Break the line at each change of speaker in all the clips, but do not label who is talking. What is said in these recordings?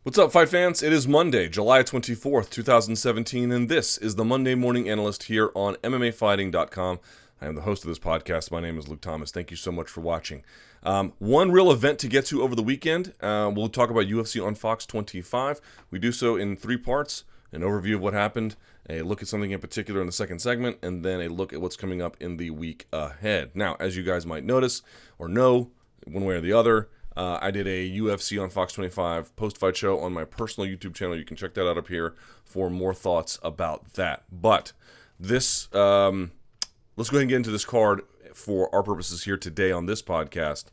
What's up, fight fans? It is Monday, July 24th, 2017, and this is the Monday Morning Analyst here on MMAfighting.com. I am the host of this podcast. My name is Luke Thomas. Thank you so much for watching. One real event to get to over the weekend. We'll talk about UFC on Fox 25. We do so in three parts: an overview of what happened, a look at something in particular in the second segment, and then a look at what's coming up in the week ahead. Now, as you guys might notice or know, one way or the other, I did a UFC on Fox 25 post-fight show on my personal YouTube channel. You can check that out up here for more thoughts about that. But this, let's go ahead and get into this card for our purposes here today on this podcast.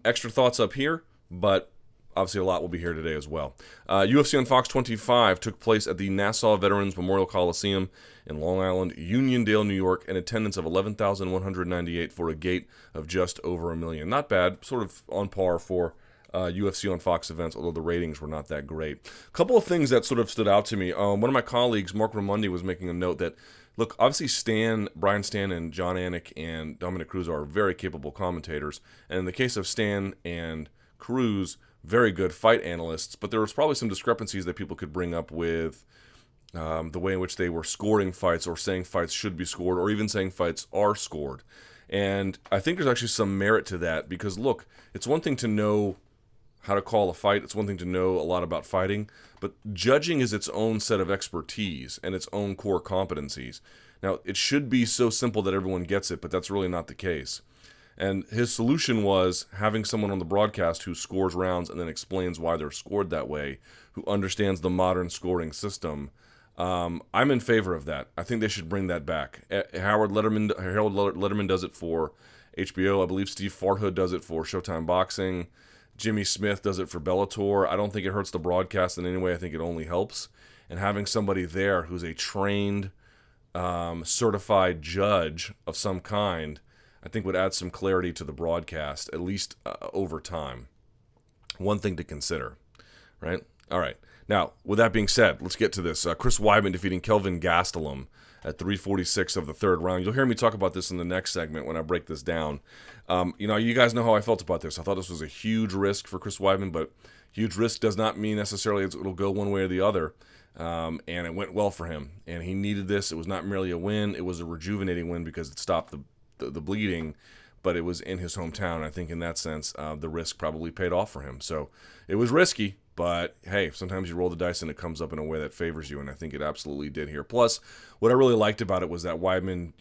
Extra thoughts up here, but obviously a lot will be here today as well. UFC on Fox 25 took place at the Nassau Veterans Memorial Coliseum in Long Island, Uniondale, New York, an attendance of 11,198 for a gate of just over 1 million. Not bad, sort of on par for UFC on Fox events, although the ratings were not that great. A couple of things that sort of stood out to me. One of my colleagues, Mark Ramundi, was making a note that, look, obviously Brian Stan and John Anik and Dominic Cruz are very capable commentators. And in the case of Stan and Cruz, very good fight analysts, but there was probably some discrepancies that people could bring up with the way in which they were scoring fights or saying fights should be scored or even saying fights are scored. And I think there's actually some merit to that because, look, it's one thing to know how to call a fight. It's one thing to know a lot about fighting, but judging is its own set of expertise and its own core competencies. Now, it should be so simple that everyone gets it, but that's really not the case. And his solution was having someone on the broadcast who scores rounds and then explains why they're scored that way, who understands the modern scoring system. I'm in favor of that. I think they should bring that back. Harold Letterman does it for HBO. I believe Steve Farhood does it for Showtime Boxing. Jimmy Smith does it for Bellator. I don't think it hurts the broadcast in any way. I think it only helps. And having somebody there who's a trained, certified judge of some kind, I think would add some clarity to the broadcast, at least over time. One thing to consider, right? All right. Now, with that being said, let's get to this. Chris Weidman defeating Kelvin Gastelum at 3:46 of the third round. You'll hear me talk about this in the next segment when I break this down. You guys know how I felt about this. I thought this was a huge risk for Chris Weidman, but huge risk does not mean necessarily it'll go one way or the other. And it went well for him, and he needed this. It was not merely a win. It was a rejuvenating win because it stopped the bleeding, but it was in his hometown. I think in that sense, the risk probably paid off for him. So it was risky, but hey, sometimes you roll the dice and it comes up in a way that favors you, and I think it absolutely did here. Plus, what I really liked about it was that Weidman,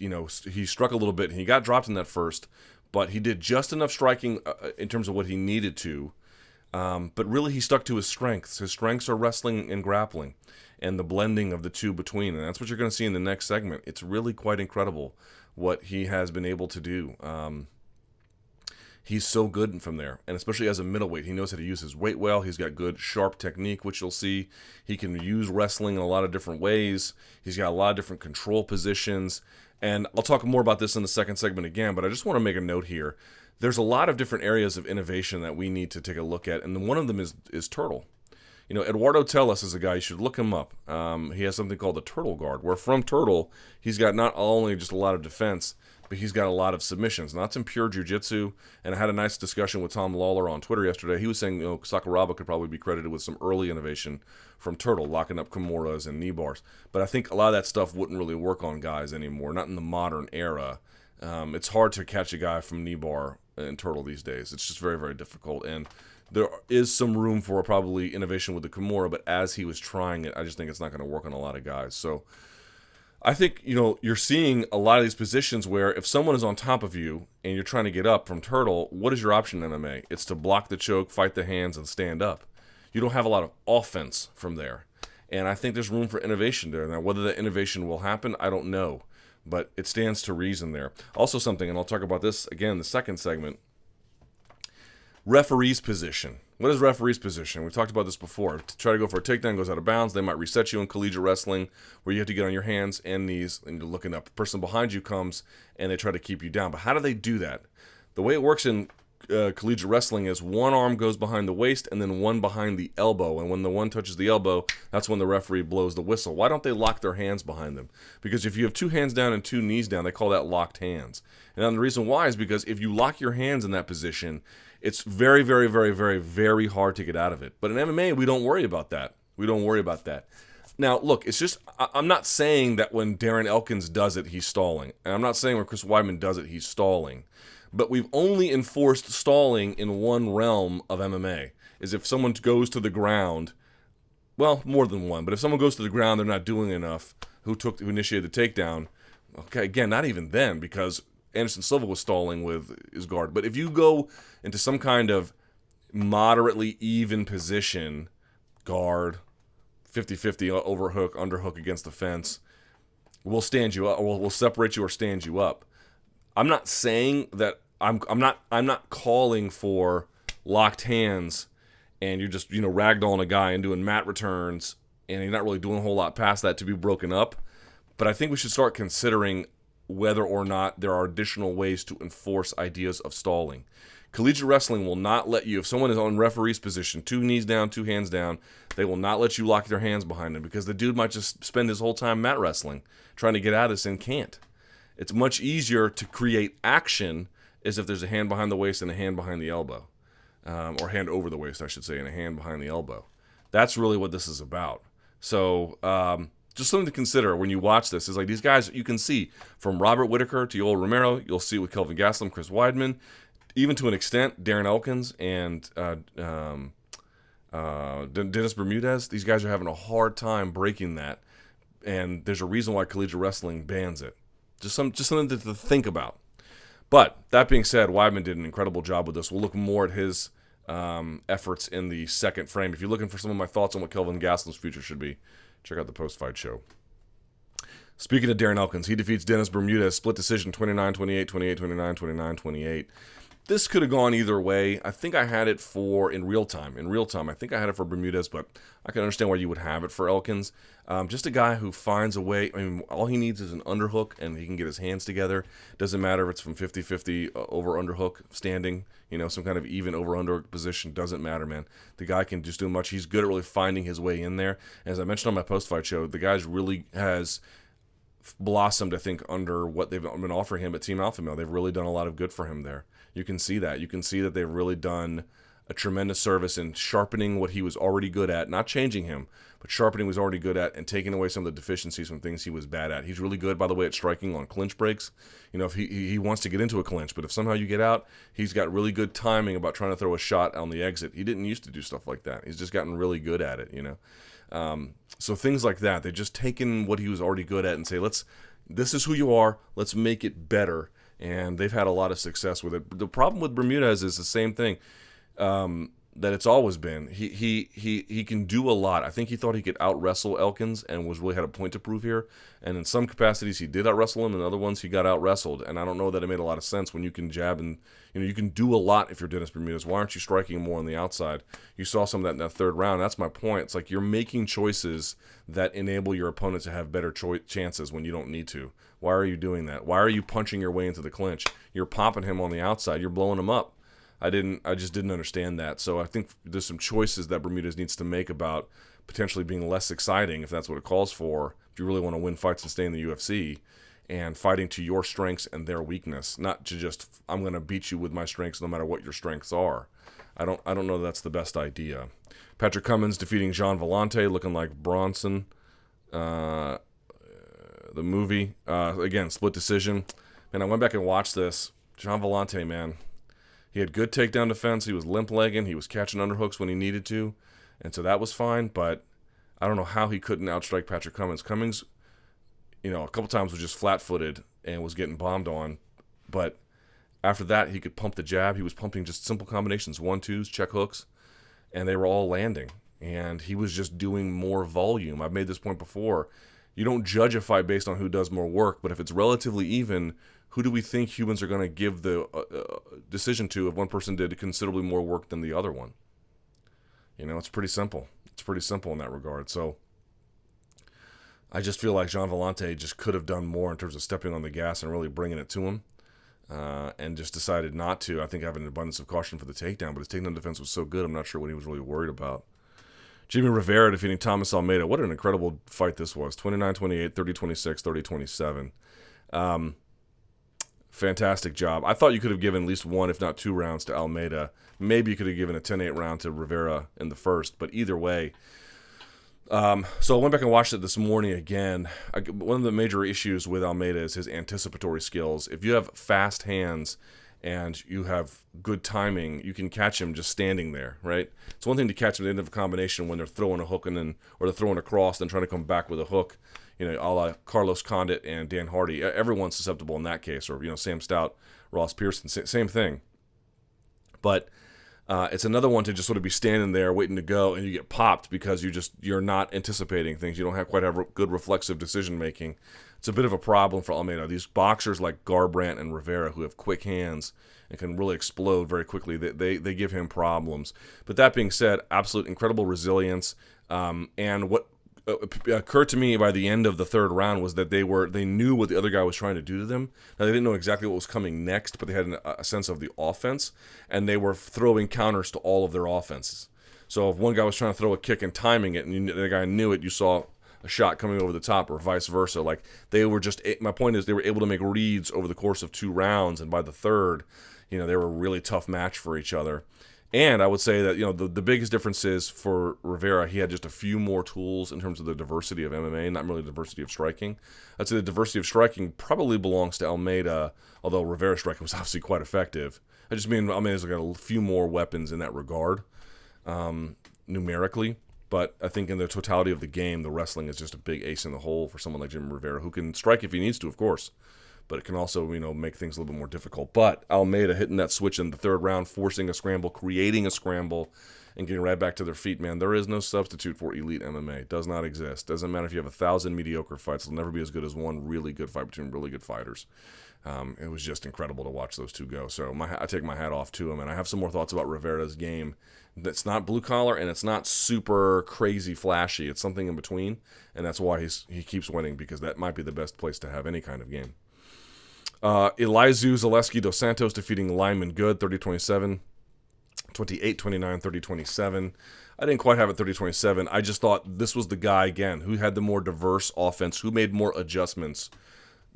he struck a little bit, and he got dropped in that first, but he did just enough striking in terms of what he needed to. But really, he stuck to his strengths. His strengths are wrestling and grappling, and the blending of the two between, and that's what you're going to see in the next segment. It's really quite incredible what he has been able to do. He's so good from there, and especially as a middleweight, he knows how to use his weight well. He's got good, sharp technique, which you'll see. He can use wrestling in a lot of different ways. He's got a lot of different control positions, and I'll talk more about this in the second segment again, but I just want to make a note here. There's a lot of different areas of innovation that we need to take a look at, and one of them is Turtle. Eduardo Telles is a guy, you should look him up. He has something called the Turtle Guard, where from Turtle, he's got not only just a lot of defense, but he's got a lot of submissions. And that's in pure jiu-jitsu, and I had a nice discussion with Tom Lawler on Twitter yesterday. He was saying Sakuraba could probably be credited with some early innovation from Turtle, locking up Kimuras and knee bars. But I think a lot of that stuff wouldn't really work on guys anymore, not in the modern era. It's hard to catch a guy from knee bar in Turtle these days. It's just very, very difficult, and there is some room for probably innovation with the Kimura, but as he was trying it, I just think it's not going to work on a lot of guys. So I think, you're seeing a lot of these positions where if someone is on top of you and you're trying to get up from Turtle, what is your option in MMA? It's to block the choke, fight the hands, and stand up. You don't have a lot of offense from there. And I think there's room for innovation there. Now, whether that innovation will happen, I don't know. But it stands to reason there. Also something, and I'll talk about this again in the second segment, referee's position. What is referee's position? We've talked about this before. To try to go for a takedown, goes out of bounds. They might reset you in collegiate wrestling where you have to get on your hands and knees and you're looking up. The person behind you comes and they try to keep you down. But how do they do that? The way it works in collegiate wrestling is one arm goes behind the waist and then one behind the elbow. And when the one touches the elbow, that's when the referee blows the whistle. Why don't they lock their hands behind them? Because if you have two hands down and two knees down, they call that locked hands. And the reason why is because if you lock your hands in that position, It's very, very, very, very, very hard to get out of it. But in MMA, we don't worry about that. We don't worry about that. Now, look, it's just, I'm not saying that when Darren Elkins does it, he's stalling. And I'm not saying when Chris Weidman does it, he's stalling. But we've only enforced stalling in one realm of MMA, is if someone goes to the ground, well, more than one, but if someone goes to the ground, they're not doing enough, who initiated the takedown, okay, again, not even then, because Anderson Silva was stalling with his guard. But if you go into some kind of moderately even position, guard, 50-50 overhook, underhook against the fence, we'll stand you up, or we'll separate you or stand you up. I'm not saying that I'm not calling for locked hands and you're just, ragdolling a guy and doing mat returns and you're not really doing a whole lot past that to be broken up. But I think we should start considering whether or not there are additional ways to enforce ideas of stalling. Collegiate wrestling will not let you, if someone is on referee's position, 2 knees down, 2 hands down, they will not let you lock their hands behind him because the dude might just spend his whole time mat wrestling, trying to get out of this and can't. It's much easier to create action as if there's a hand behind the waist and a hand behind the elbow. Or hand over the waist, I should say, and a hand behind the elbow. That's really what this is about. So, just something to consider when you watch this is like these guys, you can see from Robert Whitaker to Yoel Romero, you'll see with Kelvin Gastelum, Chris Weidman, even to an extent, Darren Elkins and Dennis Bermudez. These guys are having a hard time breaking that, and there's a reason why collegiate wrestling bans it. Just something to think about. But that being said, Weidman did an incredible job with this. We'll look more at his efforts in the second frame. If you're looking for some of my thoughts on what Kelvin Gastelum's future should be, check out the post-fight show. Speaking of Darren Elkins, he defeats Dennis Bermudez, split decision 29-28, 28-29, 29-28. This could have gone either way. I think I had it in real time. I think I had it for Bermudez, but I can understand why you would have it for Elkins. Just a guy who finds a way. I mean, all he needs is an underhook, and he can get his hands together. Doesn't matter if it's from 50-50 over underhook, standing, some kind of even over underhook position. Doesn't matter, man. The guy can just do much. He's good at really finding his way in there. As I mentioned on my post-fight show, the guy's really has blossomed, I think, under what they've been offering him at Team Alpha Male. They've really done a lot of good for him there. You can see that. You can see that they've really done a tremendous service in sharpening what he was already good at, not changing him, but sharpening what he was already good at and taking away some of the deficiencies from things he was bad at. He's really good, by the way, at striking on clinch breaks. If he wants to get into a clinch, but if somehow you get out, he's got really good timing about trying to throw a shot on the exit. He didn't used to do stuff like that. He's just gotten really good at it, So things like that, they've just taken what he was already good at and say, this is who you are, let's make it better. And they've had a lot of success with it. The problem with Bermudez is the same thing that it's always been. He can do a lot. I think he thought he could out-wrestle Elkins and really had a point to prove here. And in some capacities, he did out-wrestle him. In other ones, he got out-wrestled. And I don't know that it made a lot of sense when you can jab and, you can do a lot if you're Dennis Bermudez. Why aren't you striking more on the outside? You saw some of that in that third round. That's my point. It's like you're making choices that enable your opponent to have better chances when you don't need to. Why are you doing that? Why are you punching your way into the clinch? You're popping him on the outside. You're blowing him up. I just didn't understand that. So I think there's some choices that Bermudez needs to make about potentially being less exciting, if that's what it calls for, if you really want to win fights and stay in the UFC, and fighting to your strengths and their weakness, not to just, I'm going to beat you with my strengths no matter what your strengths are. I don't know that's the best idea. Patrick Cummins defeating Jean Vellante, looking like Bronson. The movie, again, split decision. Man, I went back and watched this. Jean Vellante, man. He had good takedown defense. He was limp-legging. He was catching underhooks when he needed to. And so that was fine, but I don't know how he couldn't outstrike Patrick Cummins. Cummins, a couple times was just flat-footed and was getting bombed on. But after that, he could pump the jab. He was pumping just simple combinations, 1-2s, check hooks, and they were all landing. And he was just doing more volume. I've made this point before. You don't judge a fight based on who does more work, but if it's relatively even, who do we think humans are going to give the decision to if one person did considerably more work than the other one? It's pretty simple. It's pretty simple in that regard. So I just feel like Jean Vellante just could have done more in terms of stepping on the gas and really bringing it to him, and just decided not to. I think having an abundance of caution for the takedown, but his takedown defense was so good, I'm not sure what he was really worried about. Jimmie Rivera defeating Thomas Almeida. What an incredible fight this was. 29-28, 30-26, 30-27. Fantastic job. I thought you could have given at least 1, if not 2 rounds to Almeida. Maybe you could have given a 10-8 round to Rivera in the first, but either way. So I went back and watched it this morning again. One of the major issues with Almeida is his anticipatory skills. If you have fast hands and you have good timing, you can catch him just standing there, right? It's one thing to catch him at the end of a combination when they're throwing a hook or they're throwing a cross and trying to come back with a hook. A la Carlos Condit and Dan Hardy. Everyone's susceptible in that case, or Sam Stout, Ross Pearson, same thing. But it's another one to just sort of be standing there waiting to go, and you get popped because you're not anticipating things. You don't quite have good reflexive decision making. It's a bit of a problem for Almeida. These boxers like Garbrandt and Rivera, who have quick hands and can really explode very quickly, they give him problems. But that being said, absolute incredible resilience, and what occurred to me by the end of the third round was that they knew what the other guy was trying to do to them. Now, they didn't know exactly what was coming next, but they had a sense of the offense, and they were throwing counters to all of their offenses. So if one guy was trying to throw a kick and timing it, and the guy knew it, you saw a shot coming over the top, or vice versa. Like, my point is, they were able to make reads over the course of 2 rounds, and by the third, they were a really tough match for each other. And I would say that, the biggest difference is for Rivera, he had just a few more tools in terms of the diversity of MMA, not really the diversity of striking. I'd say the diversity of striking probably belongs to Almeida, although Rivera's striking was obviously quite effective. I just mean Almeida's got a few more weapons in that regard, numerically. But I think in the totality of the game, the wrestling is just a big ace in the hole for someone like Jimmie Rivera, who can strike if he needs to, of course. But it can also, make things a little bit more difficult. But Almeida hitting that switch in the third round, forcing a scramble, creating a scramble, and getting right back to their feet, man, there is no substitute for elite MMA. It does not exist. Doesn't matter if you have 1,000 mediocre fights. It'll never be as good as one really good fight between really good fighters. It was just incredible to watch those two go. So I take my hat off to him. And I have some more thoughts about Rivera's game. That's not blue-collar, and it's not super crazy flashy. It's something in between, and that's why he keeps winning, because that might be the best place to have any kind of game. Elizeu Zaleski dos Santos defeating Lyman Good 30-27, 28-29, 30-27. I didn't quite have it 30-27. I just thought this was the guy, again, who had the more diverse offense, who made more adjustments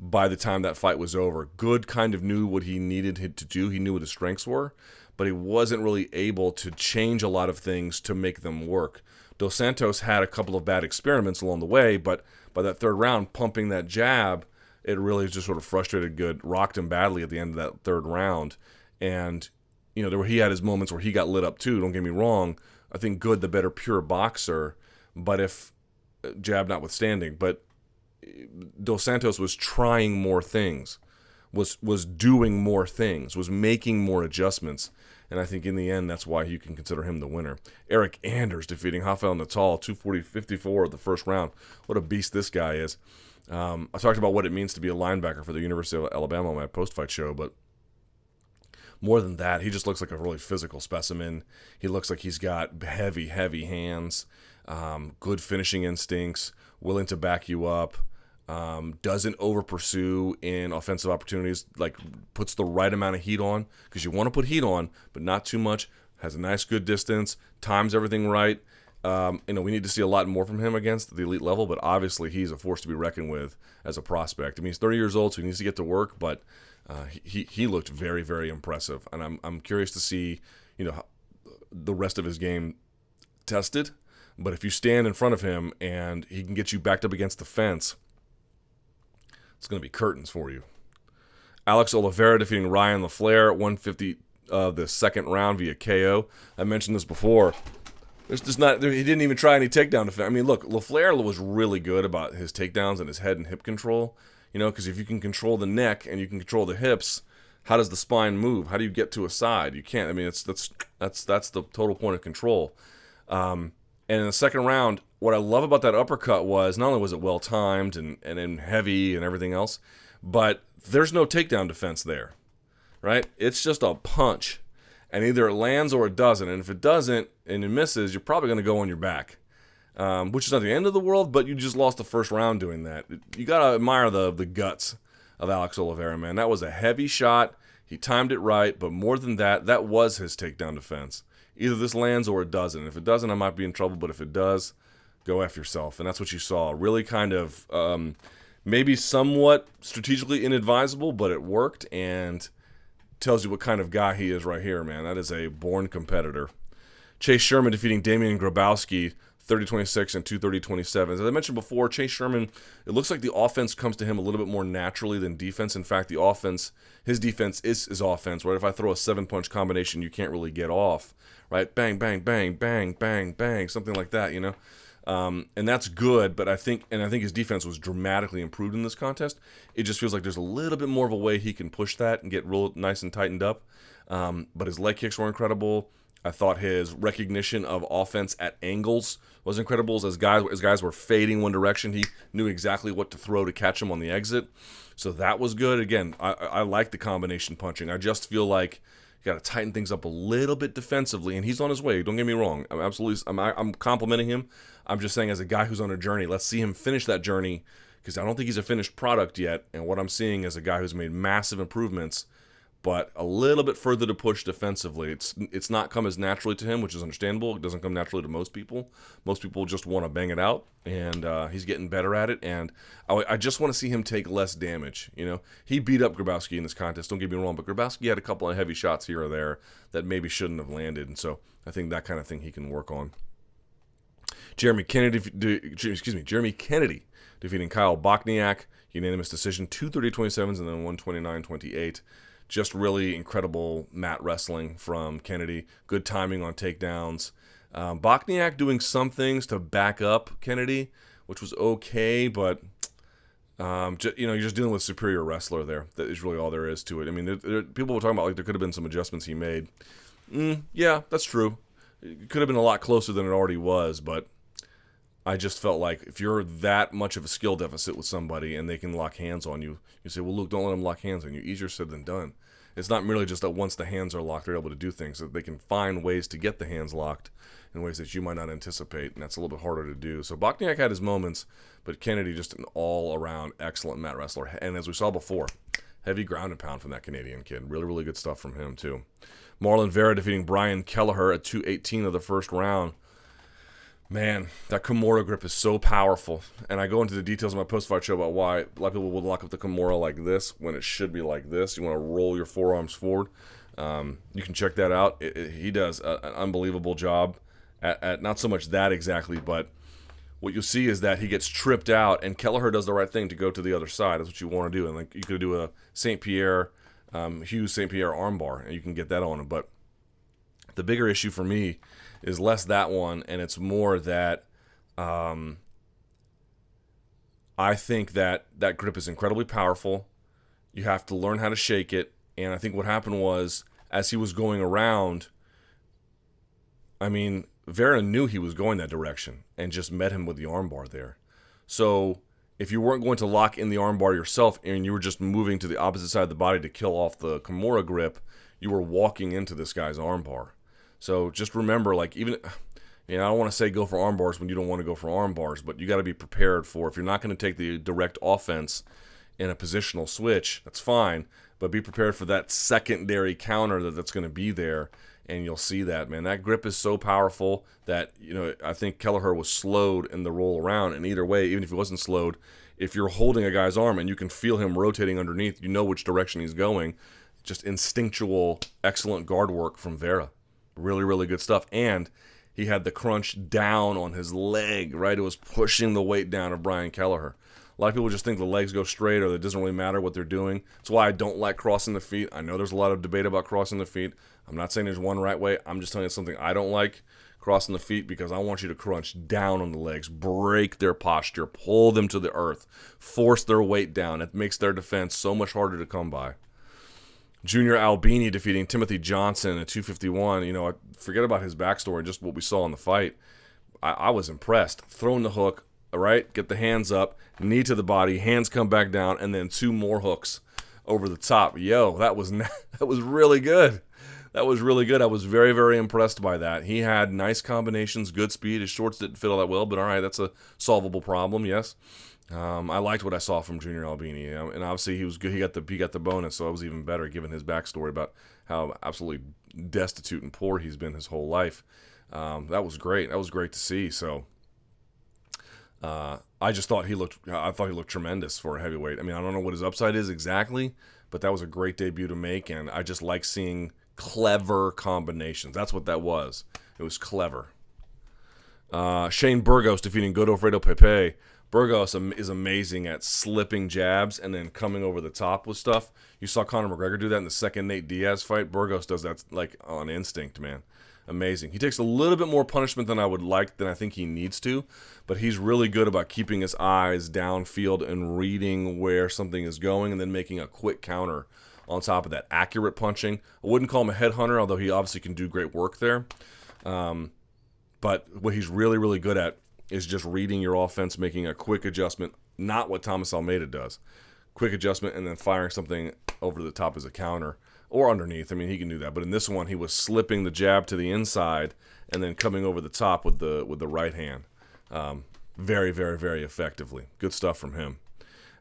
by the time that fight was over. Good kind of knew what he needed to do. He knew what his strengths were, but he wasn't really able to change a lot of things to make them work. Dos Santos had a couple of bad experiments along the way, but by that third round, pumping that jab, it really just sort of frustrated Good, rocked him badly at the end of that third round. And, he had his moments where he got lit up too, don't get me wrong. I think Good, the better pure boxer, but if jab notwithstanding. But Dos Santos was trying more things, was doing more things, was making more adjustments. And I think in the end, that's why you can consider him the winner. Eric Anders defeating Rafael Natal, 240-54 of the first round. What a beast this guy is. I talked about what it means to be a linebacker for the University of Alabama on my post-fight show, but more than that, he just looks like a really physical specimen. He looks like he's got heavy, heavy hands, good finishing instincts, willing to back you up, doesn't over-pursue in offensive opportunities, like puts the right amount of heat on, because you want to put heat on, but not too much, has a nice, good distance, times everything right. We need to see a lot more from him against the elite level, but obviously he's a force to be reckoned with as a prospect. I mean, he's 30 years old, so he needs to get to work, but he looked very, very impressive. And I'm curious to see, the rest of his game tested. But if you stand in front of him and he can get you backed up against the fence, it's going to be curtains for you. Alex Oliveira defeating Ryan LaFleur at 150 the second round via KO. I mentioned this before. He didn't even try any takedown defense. I mean, look, LaFleur was really good about his takedowns and his head and hip control. Because if you can control the neck and you can control the hips, how does the spine move? How do you get to a side? You can't. I mean, that's the total point of control. And in the second round, what I love about that uppercut was not only was it well timed and heavy and everything else, but there's no takedown defense there, right? It's just a punch. And either it lands or it doesn't. And if it doesn't and it misses, you're probably going to go on your back, which is not the end of the world, but you just lost the first round doing that. You got to admire the guts of Alex Oliveira, man. That was a heavy shot. He timed it right, but more than that, that was his takedown defense. Either this lands or it doesn't. If it doesn't, I might be in trouble, but if it does, go F yourself. And that's what you saw. Really kind of maybe somewhat strategically inadvisable, but it worked and tells you what kind of guy he is right here, man. That is a born competitor. Chase Sherman defeating Damian Grabowski 30-26 and 230-27. As I mentioned before, Chase Sherman, it looks like the offense comes to him a little bit more naturally than defense. In fact, the offense, his defense is his offense, right? If I throw a 7-punch combination, you can't really get off, right? Bang, bang, bang, bang, bang, bang, something like that, you know? And that's good, but I think his defense was dramatically improved in this contest. It just feels like there's a little bit more of a way he can push that and get real nice and tightened up. But his leg kicks were incredible. I thought his recognition of offense at angles was incredible. As guys were fading one direction, he knew exactly what to throw to catch them on the exit. So that was good. Again, I like the combination punching. I just feel like you got to tighten things up a little bit defensively, and he's on his way. Don't get me wrong. I'm complimenting him. I'm just saying, as a guy who's on a journey, let's see him finish that journey, because I don't think he's a finished product yet. And what I'm seeing is a guy who's made massive improvements, but a little bit further to push defensively. It's not come as naturally to him, which is understandable. It doesn't come naturally to most people. Most people just want to bang it out, and he's getting better at it. And I just want to see him take less damage. You know, he beat up Grabowski in this contest. Don't get me wrong, but Grabowski had a couple of heavy shots here or there that maybe shouldn't have landed, and so I think that kind of thing he can work on. Jeremy Kennedy defeating Kyle Bochniak, unanimous decision, 230-27 and then 129-28. Just really incredible mat wrestling from Kennedy. Good timing on takedowns. Bochniak doing some things to back up Kennedy, which was okay, but you're just dealing with a superior wrestler there. That is really all there is to it. I mean, people were talking about like there could have been some adjustments he made. Yeah, that's true. It could have been a lot closer than it already was, but I just felt like if you're that much of a skill deficit with somebody and they can lock hands on you, you say, well, look, don't let them lock hands on you. Easier said than done. It's not merely just that once the hands are locked, they're able to do things. That they can find ways to get the hands locked in ways that you might not anticipate, and that's a little bit harder to do. So Bochniak had his moments, but Kennedy just an all-around excellent mat wrestler. And as we saw before, heavy ground and pound from that Canadian kid. Really, really good stuff from him, too. Marlon Vera defeating Brian Kelleher at 2:18 of the first round. Man, that Kimura grip is so powerful. And I go into the details of my post-fight show about why a lot of people will lock up the Kimura like this when it should be like this. You want to roll your forearms forward. You can check that out. He does an unbelievable job at not so much that exactly, but what you'll see is that he gets tripped out, and Kelleher does the right thing to go to the other side. That's what you want to do. And like you could do a St. Pierre, Hughes St. Pierre armbar, and you can get that on him. But the bigger issue for me is less that one, and it's more that I think that grip is incredibly powerful. You have to learn how to shake it, and I think what happened was, as he was going around, I mean, Vera knew he was going that direction and just met him with the armbar there. So if you weren't going to lock in the armbar yourself and you were just moving to the opposite side of the body to kill off the Kimura grip, you were walking into this guy's armbar. So just remember, like, even, I don't want to say go for arm bars when you don't want to go for arm bars, but you got to be prepared for, if you're not going to take the direct offense in a positional switch, that's fine, but be prepared for that secondary counter that's going to be there, and you'll see that, man. That grip is so powerful that, I think Kelleher was slowed in the roll around, and either way, even if he wasn't slowed, if you're holding a guy's arm and you can feel him rotating underneath, you know which direction he's going. Just instinctual, excellent guard work from Vera. Really, really good stuff. And he had the crunch down on his leg, right? It was pushing the weight down of Brian Kelleher. A lot of people just think the legs go straight or it doesn't really matter what they're doing. That's why I don't like crossing the feet. I know there's a lot of debate about crossing the feet. I'm not saying there's one right way. I'm just telling you something I don't like, crossing the feet, because I want you to crunch down on the legs, break their posture, pull them to the earth, force their weight down. It makes their defense so much harder to come by. Junior Albini defeating Timothy Johnson at 251. I forget about his backstory, just what we saw in the fight. I was impressed. Throwing the hook, all right, get the hands up, knee to the body, hands come back down, and then 2 more hooks over the top. That was really good. That was really good. I was very, very impressed by that. He had nice combinations, good speed. His shorts didn't fit all that well, but all right, that's a solvable problem, yes. I liked what I saw from Junior Albini, and obviously he was good. He got the bonus, so it was even better given his backstory about how absolutely destitute and poor he's been his whole life. That was great. That was great to see. So I thought he looked tremendous for a heavyweight. I mean, I don't know what his upside is exactly, but that was a great debut to make, and I just like seeing clever combinations. That's what that was. It was clever. Shane Burgos defeating Godofredo Pepe. Burgos is amazing at slipping jabs and then coming over the top with stuff. You saw Conor McGregor do that in the second Nate Diaz fight. Burgos does that like on instinct, man. Amazing. He takes a little bit more punishment than I think he needs to, but he's really good about keeping his eyes downfield and reading where something is going and then making a quick counter on top of that. Accurate punching. I wouldn't call him a headhunter, although he obviously can do great work there. But what he's really, really good at is just reading your offense, making a quick adjustment, not what Thomas Almeida does. Quick adjustment and then firing something over the top as a counter or underneath. I mean, he can do that. But in this one, he was slipping the jab to the inside and then coming over the top with the right hand. Very, very, very effectively. Good stuff from him.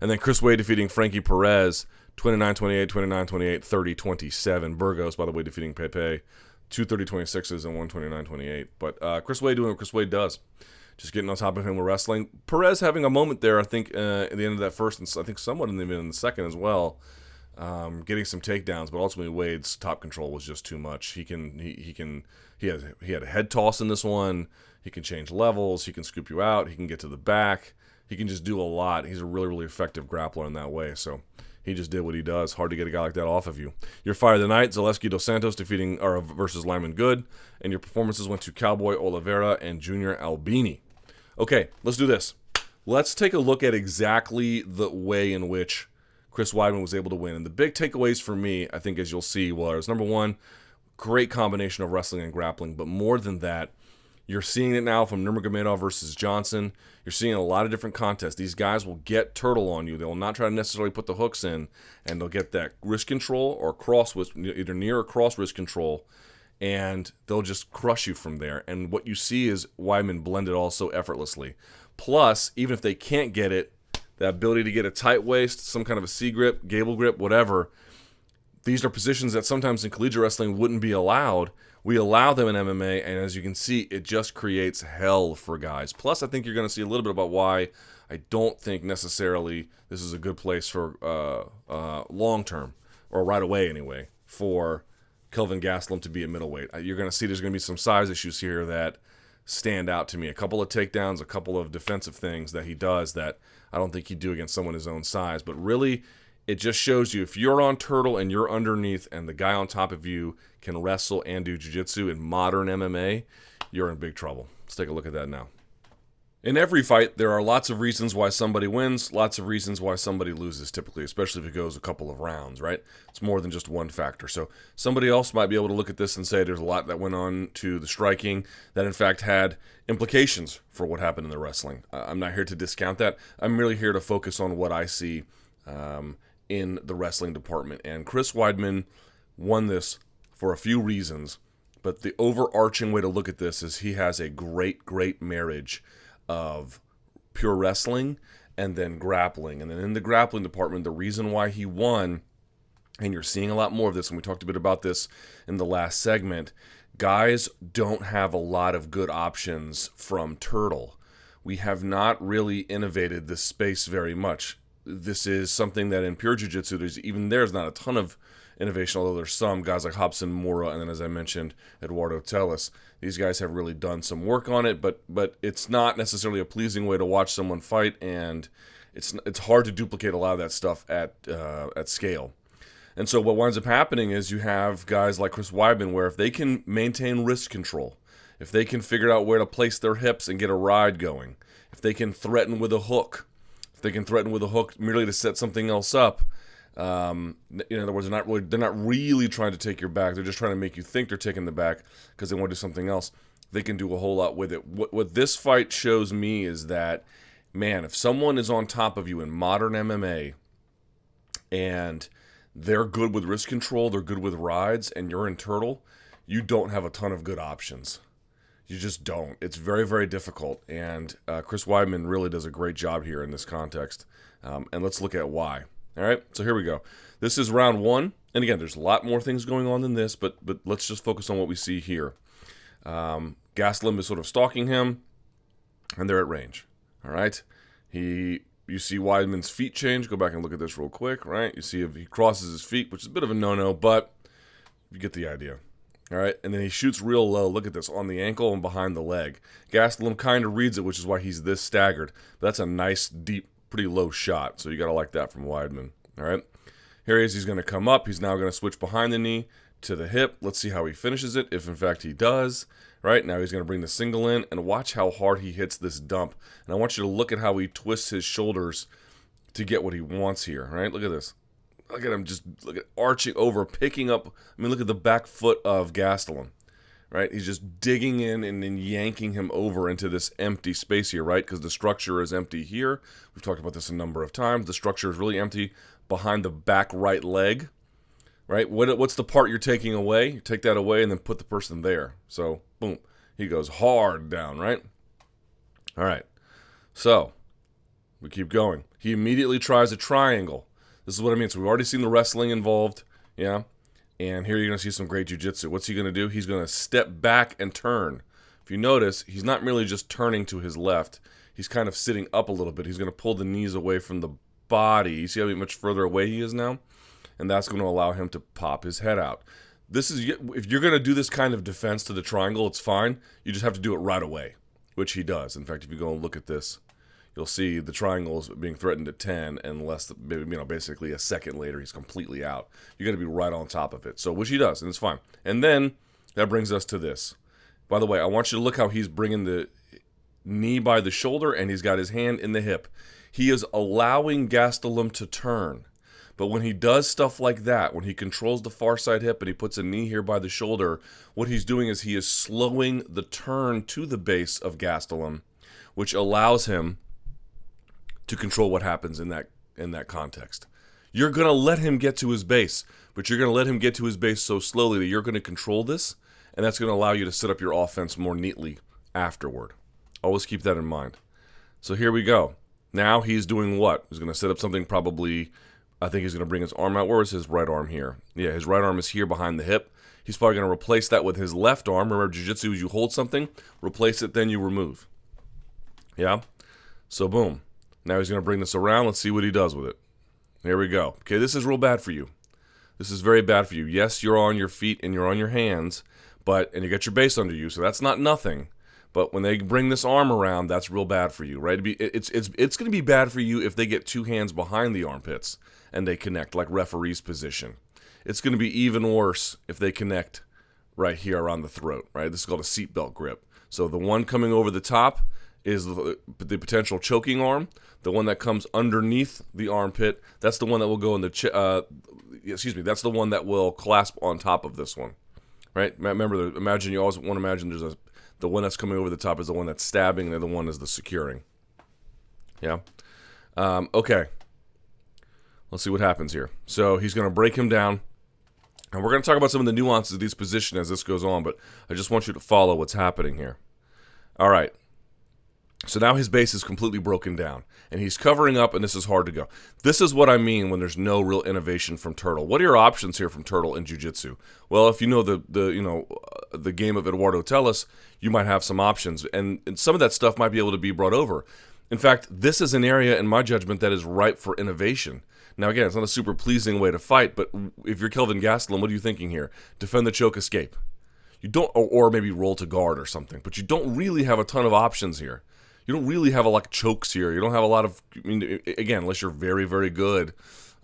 And then Chris Wade defeating Frankie Perez, 29-28, 29-28, 30-27. Burgos, by the way, defeating Pepe, 2 30-26s and 129-28. But Chris Wade doing what Chris Wade does. Just getting on top of him with wrestling. Perez having a moment there, I think, at the end of that first, and I think somewhat even in the second as well, getting some takedowns. But ultimately, Wade's top control was just too much. He had a head toss in this one. He can change levels. He can scoop you out. He can get to the back. He can just do a lot. He's a really, really effective grappler in that way. So he just did what he does. Hard to get a guy like that off of you. Your Fire of the Night, Zaleski dos Santos versus Lyman Good. And your performances went to Cowboy Oliveira and Junior Albini. Okay, let's do this. Let's take a look at exactly the way in which Chris Weidman was able to win. And the big takeaways for me, I think, as you'll see, was number one, great combination of wrestling and grappling. But more than that, you're seeing it now from Nurmagomedov versus Johnson. You're seeing a lot of different contests. These guys will get turtle on you. They will not try to necessarily put the hooks in, and they'll get that wrist control or cross with either near or cross wrist control, and they'll just crush you from there. And what you see is Weidman blended also effortlessly. Plus, even if they can't get it, the ability to get a tight waist, some kind of a C-grip, gable grip, whatever, these are positions that sometimes in collegiate wrestling wouldn't be allowed. We allow them in MMA, and as you can see, it just creates hell for guys. Plus, I think you're going to see a little bit about why I don't think necessarily this is a good place for long-term, or right away anyway, for Kelvin Gastelum to be a middleweight. You're going to see there's going to be some size issues here that stand out to me. A couple of takedowns, a couple of defensive things that he does that I don't think he'd do against someone his own size. But really, it just shows you if you're on turtle and you're underneath and the guy on top of you can wrestle and do jiu-jitsu in modern MMA, you're in big trouble. Let's take a look at that now. In every fight, there are lots of reasons why somebody wins, lots of reasons why somebody loses typically, especially if it goes a couple of rounds, right? It's more than just one factor. So somebody else might be able to look at this and say there's a lot that went on to the striking that in fact had implications for what happened in the wrestling. I'm not here to discount that. I'm really here to focus on what I see in the wrestling department. And Chris Weidman won this for a few reasons, but the overarching way to look at this is he has a great, great marriage of pure wrestling and then grappling. And then in the grappling department, the reason why he won, and you're seeing a lot more of this, and we talked a bit about this in the last segment, guys don't have a lot of good options from turtle. We have not really innovated this space very much. This is something that in pure jiu-jitsu, there's not a ton of innovation, although there's some guys like Robson Moura, and then as I mentioned, Eduardo Teles. These guys have really done some work on it, but it's not necessarily a pleasing way to watch someone fight, and it's hard to duplicate a lot of that stuff at scale. And so what winds up happening is you have guys like Chris Weidman, where if they can maintain wrist control, if they can figure out where to place their hips and get a ride going, if they can threaten with a hook, merely to set something else up. In other words, they're not really trying to take your back. They're just trying to make you think they're taking the back because they want to do something else. They can do a whole lot with it. What this fight shows me is that, man, if someone is on top of you in modern MMA and they're good with wrist control, they're good with rides, and you're in turtle, you don't have a ton of good options. You just don't. It's very, very difficult. And Chris Weidman really does a great job here in this context. And let's look at why. All right, so here we go. This is round one. And again, there's a lot more things going on than this, but let's just focus on what we see here. Gastelum is sort of stalking him, and they're at range. All right. You see Weidman's feet change. Go back and look at this real quick, right? You see if he crosses his feet, which is a bit of a no-no, but you get the idea. All right, and then he shoots real low. Look at this, on the ankle and behind the leg. Gastelum kind of reads it, which is why he's this staggered. But that's a nice, deep, pretty low shot, so you got to like that from Weidman. All right, here he is. He's going to come up. He's now going to switch behind the knee to the hip. Let's see how he finishes it, if in fact he does. Right, now he's going to bring the single in, and watch how hard he hits this dump. And I want you to look at how he twists his shoulders to get what he wants here. Right, look at this. Look at him just arching over, picking up. I mean, look at the back foot of Gastelum, right? He's just digging in and then yanking him over into this empty space here, right? Because the structure is empty here. We've talked about this a number of times. The structure is really empty behind the back right leg, right? What's the part you're taking away? You take that away and then put the person there. So, boom. He goes hard down, right? All right. So, we keep going. He immediately tries a triangle. This is what I mean. So we've already seen the wrestling involved, yeah? And here you're going to see some great jiu-jitsu. What's he going to do? He's going to step back and turn. If you notice, he's not really just turning to his left. He's kind of sitting up a little bit. He's going to pull the knees away from the body. You see how much further away he is now? And that's going to allow him to pop his head out. This is, if you're going to do this kind of defense to the triangle, it's fine. You just have to do it right away, which he does. In fact, if you go and look at this, you'll see the triangles being threatened at 10, and basically a second later, he's completely out. You got to be right on top of it. So, which he does, and it's fine. And then that brings us to this. By the way, I want you to look how he's bringing the knee by the shoulder, and he's got his hand in the hip. He is allowing Gastelum to turn. But when he does stuff like that, when he controls the far side hip and he puts a knee here by the shoulder, what he's doing is he is slowing the turn to the base of Gastelum, which allows him to control what happens in that context. You're going to let him get to his base, but you're going to let him get to his base so slowly that you're going to control this, and that's going to allow you to set up your offense more neatly afterward. Always keep that in mind. So here we go. Now he's doing what? He's going to set up something probably, I think he's going to bring his arm out. Where is his right arm here? Yeah, his right arm is here behind the hip. He's probably going to replace that with his left arm. Remember, jiu-jitsu is you hold something, replace it, then you remove. Yeah? So boom. Now he's going to bring this around. Let's see what he does with it. Here we go. Okay, this is real bad for you. This is very bad for you. Yes, you're on your feet and you're on your hands, and you got your base under you, so that's not nothing. But when they bring this arm around, that's real bad for you, right? It's going to be bad for you if they get two hands behind the armpits and they connect, like referee's position. It's going to be even worse if they connect right here around the throat, right? This is called a seatbelt grip. So the one coming over the top is the potential choking arm. The one that comes underneath the armpit, that's the one that will go in the that's the one that will clasp on top of this one, right? Remember, you always want to imagine the one that's coming over the top is the one that's stabbing, and the other one is the securing. Yeah. Okay. Let's see what happens here. So he's going to break him down, and we're going to talk about some of the nuances of these positions as this goes on, but I just want you to follow what's happening here. All right. So now his base is completely broken down, and he's covering up, and this is hard to go. This is what I mean when there's no real innovation from Turtle. What are your options here from Turtle in jiu-jitsu? Well, if you know the game of Eduardo Tellez, you might have some options, and some of that stuff might be able to be brought over. In fact, this is an area, in my judgment, that is ripe for innovation. Now, again, it's not a super pleasing way to fight, but if you're Kelvin Gastelum, what are you thinking here? Defend the choke, escape. You don't, or maybe roll to guard or something, but you don't really have a ton of options here. You don't really have a lot of chokes here. You don't have a lot of, again, unless you're very, very good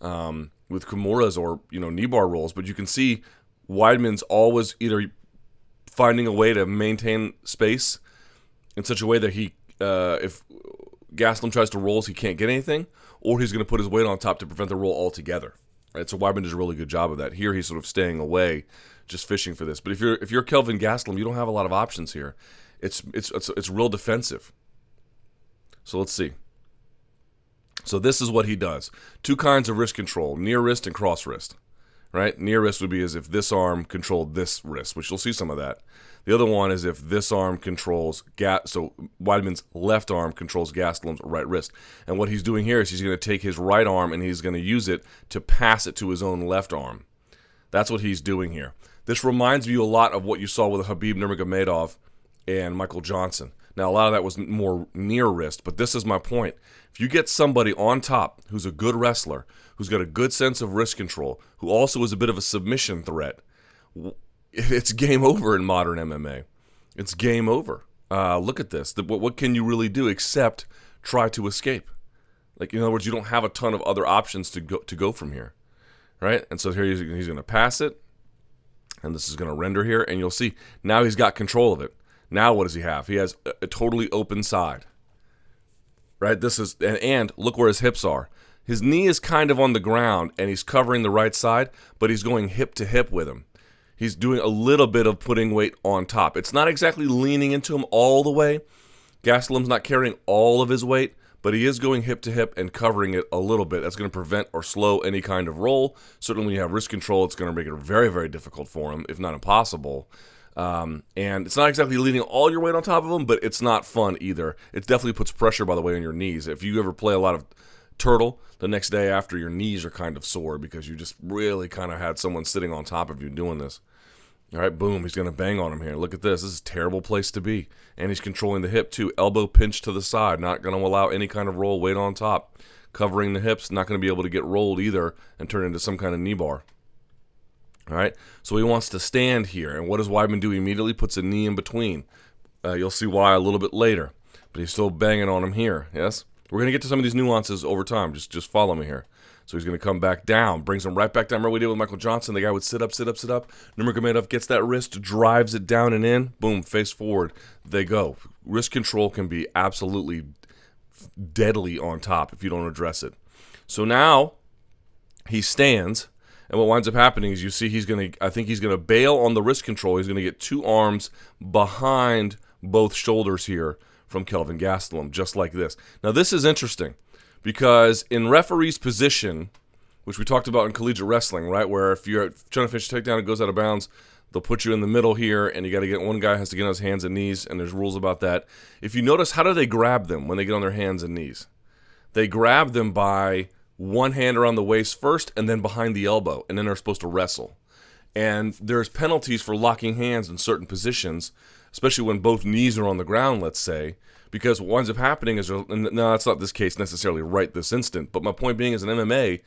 with Kimuras or, knee bar rolls. But you can see Weidman's always either finding a way to maintain space in such a way that if Gastelum tries to roll, he can't get anything, or he's going to put his weight on top to prevent the roll altogether. Right? So Weidman does a really good job of that. Here he's sort of staying away, just fishing for this. But if you're Kelvin Gastelum, you don't have a lot of options here. It's real defensive. So let's see. So this is what he does. Two kinds of wrist control, near wrist and cross wrist. Right? Near wrist would be as if this arm controlled this wrist, which you'll see some of that. The other one is if this arm controls, so Weidman's left arm controls Gastelum's right wrist. And what he's doing here is he's going to take his right arm and he's going to use it to pass it to his own left arm. That's what he's doing here. This reminds me a lot of what you saw with Khabib Nurmagomedov and Michael Johnson. Now, a lot of that was more near wrist, but this is my point. If you get somebody on top who's a good wrestler, who's got a good sense of wrist control, who also is a bit of a submission threat, it's game over in modern MMA. It's game over. Look at this. What can you really do except try to escape? Like, in other words, you don't have a ton of other options to go from here, right? And so here he's going to pass it, and this is going to render here, and you'll see now he's got control of it. Now what does he have? He has a totally open side, right? This is and look where his hips are. His knee is kind of on the ground, and he's covering the right side, but he's going hip to hip with him. He's doing a little bit of putting weight on top. It's not exactly leaning into him all the way. Gastelum's not carrying all of his weight, but he is going hip to hip and covering it a little bit. That's going to prevent or slow any kind of roll. Certainly when you have wrist control, it's going to make it very, very difficult for him, if not impossible. And it's not exactly leaning all your weight on top of him, but it's not fun either. It definitely puts pressure, by the way, on your knees. If you ever play a lot of turtle, the next day after, your knees are kind of sore because you just really kind of had someone sitting on top of you doing this. All right, boom, he's going to bang on him here. Look at this. This is a terrible place to be. And he's controlling the hip, too. Elbow pinched to the side, not going to allow any kind of roll, weight on top. Covering the hips, not going to be able to get rolled either and turn into some kind of knee bar. All right, so he wants to stand here. And what does Weidman do? He immediately puts a knee in between. You'll see why a little bit later. But he's still banging on him here, yes? We're going to get to some of these nuances over time. Just follow me here. So he's going to come back down, brings him right back down. Remember what we did with Michael Johnson? The guy would sit up. Nurmagomedov gets that wrist, drives it down and in. Boom, face forward. They go. Wrist control can be absolutely deadly on top if you don't address it. So now he stands, and what winds up happening is you see I think he's going to bail on the wrist control. He's going to get two arms behind both shoulders here from Kelvin Gastelum, just like this. Now this is interesting. Because in referee's position, which we talked about in collegiate wrestling, right, where if you're trying to finish a takedown, it goes out of bounds, they'll put you in the middle here, and you got to get one guy has to get on his hands and knees, and there's rules about that. If you notice, how do they grab them when they get on their hands and knees? They grab them by one hand around the waist first, and then behind the elbow, and then they're supposed to wrestle. And there's penalties for locking hands in certain positions, especially when both knees are on the ground, let's say. Because what winds up happening is, and no, that's not this case necessarily right this instant, but my point being is in MMA,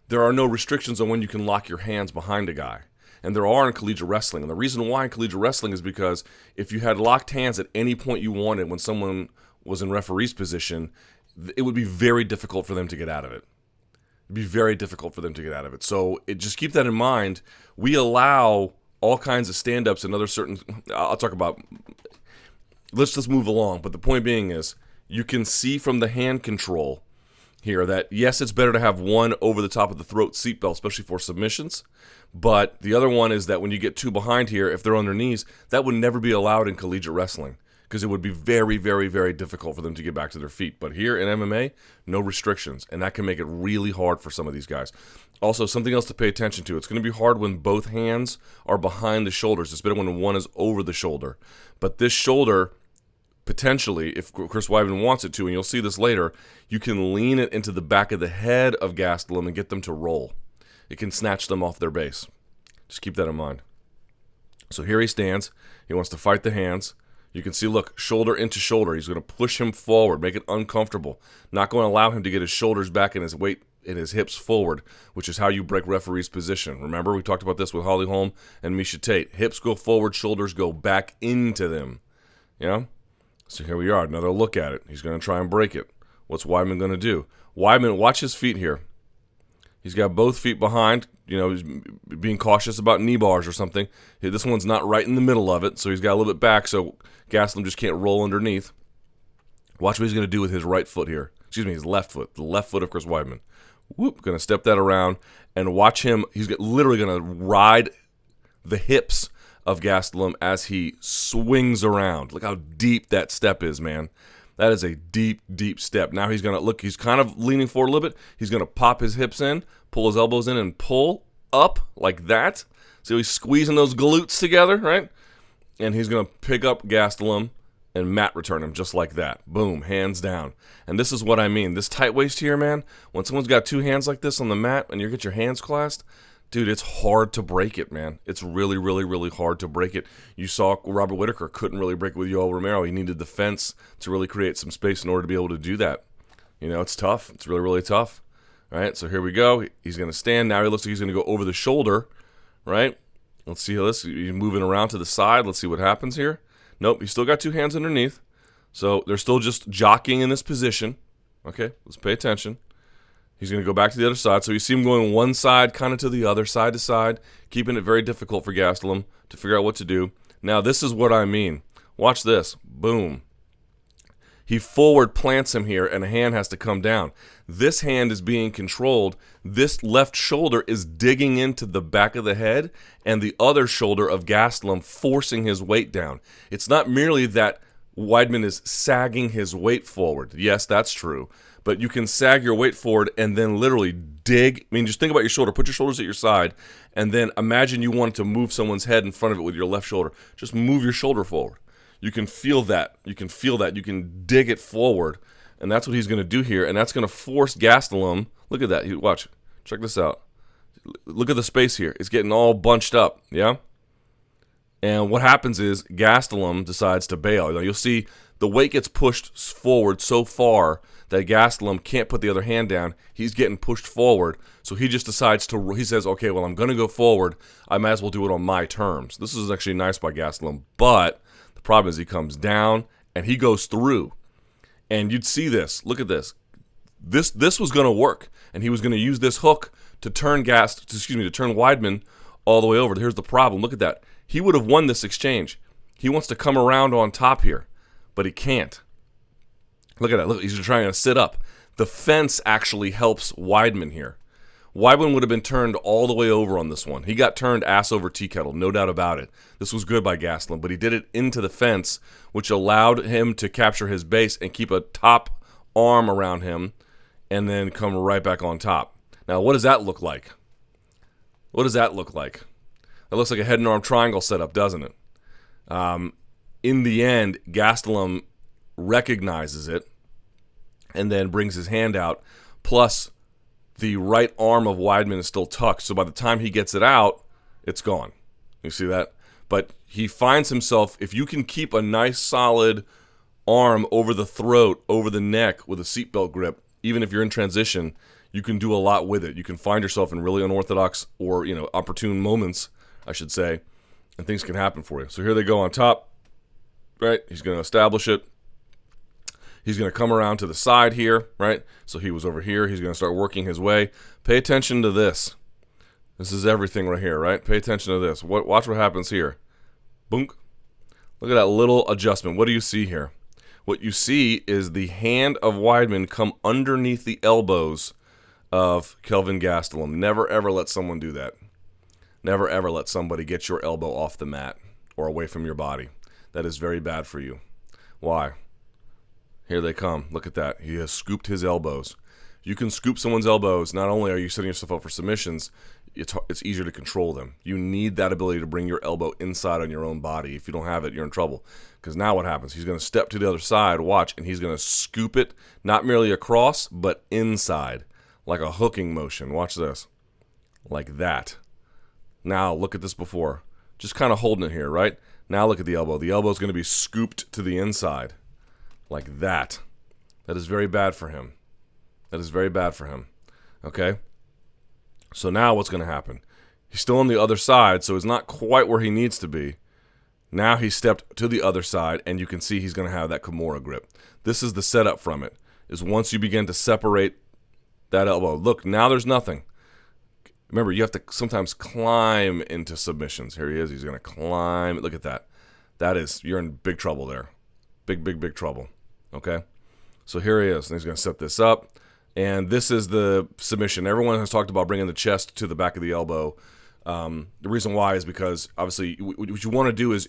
there are no restrictions on when you can lock your hands behind a guy. And there are in collegiate wrestling. And the reason why in collegiate wrestling is because if you had locked hands at any point you wanted when someone was in referee's position, it would be very difficult for them to get out of it. It'd be very difficult for them to get out of it. So just keep that in mind. We allow all kinds of stand-ups and other certain, I'll talk about, let's move along. But the point being is you can see from the hand control here that, yes, it's better to have one over the top of the throat seatbelt, especially for submissions. But the other one is that when you get two behind here, if they're on their knees, that would never be allowed in collegiate wrestling because it would be very, very, very difficult for them to get back to their feet. But here in MMA, no restrictions, and that can make it really hard for some of these guys. Also, something else to pay attention to. It's going to be hard when both hands are behind the shoulders. It's better when one is over the shoulder. But this shoulder, potentially, if Chris Weidman wants it to, and you'll see this later, you can lean it into the back of the head of Gastelum and get them to roll. It can snatch them off their base. Just keep that in mind. So here he stands. He wants to fight the hands. You can see, look, shoulder into shoulder. He's going to push him forward, make it uncomfortable. Not going to allow him to get his shoulders back and his weight and his hips forward, which is how you break referee's position. Remember, we talked about this with Holly Holm and Misha Tate. Hips go forward, shoulders go back into them. Yeah? So here we are, another look at it. He's going to try and break it. What's Weidman going to do? Weidman, watch his feet here. He's got both feet behind. He's being cautious about knee bars or something. This one's not right in the middle of it, so he's got a little bit back, so Gastelum just can't roll underneath. Watch what he's going to do with his right foot here. Excuse me, his left foot. The left foot of Chris Weidman. Whoop, going to step that around and watch him. He's literally going to ride the hips of Gastelum as he swings around. Look how deep that step is, man. That is a deep, deep step. Now he's going to, look, he's kind of leaning forward a little bit. He's going to pop his hips in, pull his elbows in, and pull up like that. So he's squeezing those glutes together, right? And he's going to pick up Gastelum and mat return him just like that. Boom, hands down. And this is what I mean. This tight waist here, man, when someone's got two hands like this on the mat and you get your hands clasped, Dude, it's hard to break it, man. It's really, really, really hard to break it. You saw Robert Whitaker couldn't really break it with Yoel Romero. He needed the fence to really create some space in order to be able to do that. It's tough. It's really, really tough. All right, so here we go. He's going to stand. Now he looks like he's going to go over the shoulder, right? Let's see how this. He's moving around to the side. Let's see what happens here. Nope, he's still got two hands underneath. So they're still just jockeying in this position. Okay, let's pay attention. He's going to go back to the other side. So you see him going one side, kind of to the other, side to side, keeping it very difficult for Gastelum to figure out what to do. Now, this is what I mean. Watch this. Boom. He forward plants him here, and a hand has to come down. This hand is being controlled. This left shoulder is digging into the back of the head, and the other shoulder of Gastelum forcing his weight down. It's not merely that Weidman is sagging his weight forward. Yes, that's true. But you can sag your weight forward and then literally dig. I mean, just think about your shoulder. Put your shoulders at your side, and then imagine you wanted to move someone's head in front of it with your left shoulder. Just move your shoulder forward. You can feel that. You can feel that. You can dig it forward, and that's what he's going to do here, and that's going to force Gastelum. Look at that. Watch. Check this out. Look at the space here. It's getting all bunched up, yeah? And what happens is Gastelum decides to bail. You'll see the weight gets pushed forward so far that Gastelum can't put the other hand down. He's getting pushed forward, so he just decides he says, okay, well, I'm going to go forward. I might as well do it on my terms. This is actually nice by Gastelum, but the problem is he comes down and he goes through. And you'd see this. Look at this. This was going to work, and he was going to use this hook to turn Weidman all the way over. Here's the problem. Look at that. He would have won this exchange. He wants to come around on top here, but he can't. Look at that. Look, he's trying to sit up. The fence actually helps Weidman here. Weidman would have been turned all the way over on this one. He got turned ass over tea kettle, no doubt about it. This was good by Gastelum, but he did it into the fence, which allowed him to capture his base and keep a top arm around him and then come right back on top. Now, what does that look like? What does that look like? That looks like a head and arm triangle setup, doesn't it? In the end, Gastelum recognizes it and then brings his hand out. Plus, the right arm of Weidman is still tucked. So by the time he gets it out, it's gone. You see that? But he finds himself, if you can keep a nice solid arm over the throat, over the neck with a seatbelt grip, even if you're in transition, you can do a lot with it. You can find yourself in really unorthodox or, opportune moments, I should say, and things can happen for you. So here they go on top, right? He's going to establish it. He's going to come around to the side here, right? So he was over here. He's going to start working his way. Pay attention to this. This is everything right here, right? Pay attention to this. Watch what happens here. Boom. Look at that little adjustment. What do you see here? What you see is the hand of Weidman come underneath the elbows of Kelvin Gastelum. Never, ever let someone do that. Never, ever let somebody get your elbow off the mat or away from your body. That is very bad for you. Why? Here they come. Look at that. He has scooped his elbows. You can scoop someone's elbows. Not only are you setting yourself up for submissions, it's easier to control them. You need that ability to bring your elbow inside on your own body. If you don't have it, you're in trouble. Because now what happens? He's going to step to the other side, watch, and he's going to scoop it, not merely across, but inside, like a hooking motion. Watch this. Like that. Now, look at this before. Just kind of holding it here, right? Now look at the elbow. The elbow is going to be scooped to the inside. Like that. That is very bad for him. That is very bad for him. Okay? So now what's going to happen? He's still on the other side, so he's not quite where he needs to be. Now he stepped to the other side, and you can see he's going to have that Kimura grip. This is the setup from it, is once you begin to separate that elbow. Look, now there's nothing. Remember, you have to sometimes climb into submissions. Here he is. He's going to climb. Look at that. You're in big trouble there. Big, big, big trouble. Okay? So here he is. And he's going to set this up. And this is the submission. Everyone has talked about bringing the chest to the back of the elbow. The reason why is because, obviously, what you want to do is,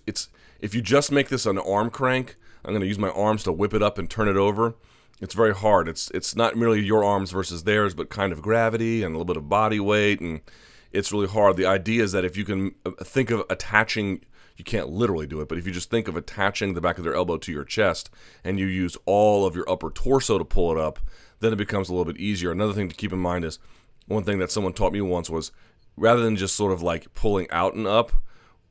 if you just make this an arm crank, I'm going to use my arms to whip it up and turn it over. It's very hard. It's not merely your arms versus theirs, but kind of gravity and a little bit of body weight, and it's really hard. The idea is that if you can think of attaching, you can't literally do it, but if you just think of attaching the back of their elbow to your chest and you use all of your upper torso to pull it up, then it becomes a little bit easier. Another thing to keep in mind is, one thing that someone taught me once was, rather than just sort of like pulling out and up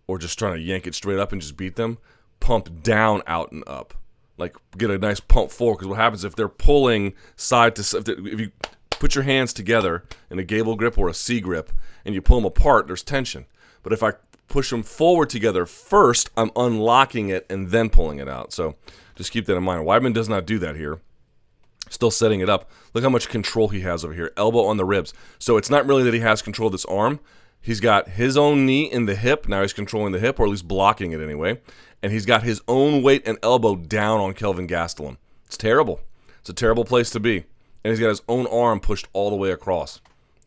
or just trying to yank it straight up and just beat them, pump down, out, and up. Like, get a nice pump forward, because what happens if they're pulling side to side, if you put your hands together in a gable grip or a C grip and you pull them apart, there's tension. But if I push them forward together first, I'm unlocking it and then pulling it out. So just keep that in mind. Weidman does not do that here. Still setting it up. Look how much control he has over here. Elbow on the ribs. So it's not really that he has control of this arm. He's got his own knee in the hip. Now he's controlling the hip, or at least blocking it anyway. And he's got his own weight and elbow down on Kelvin Gastelum. It's terrible. It's a terrible place to be. And he's got his own arm pushed all the way across.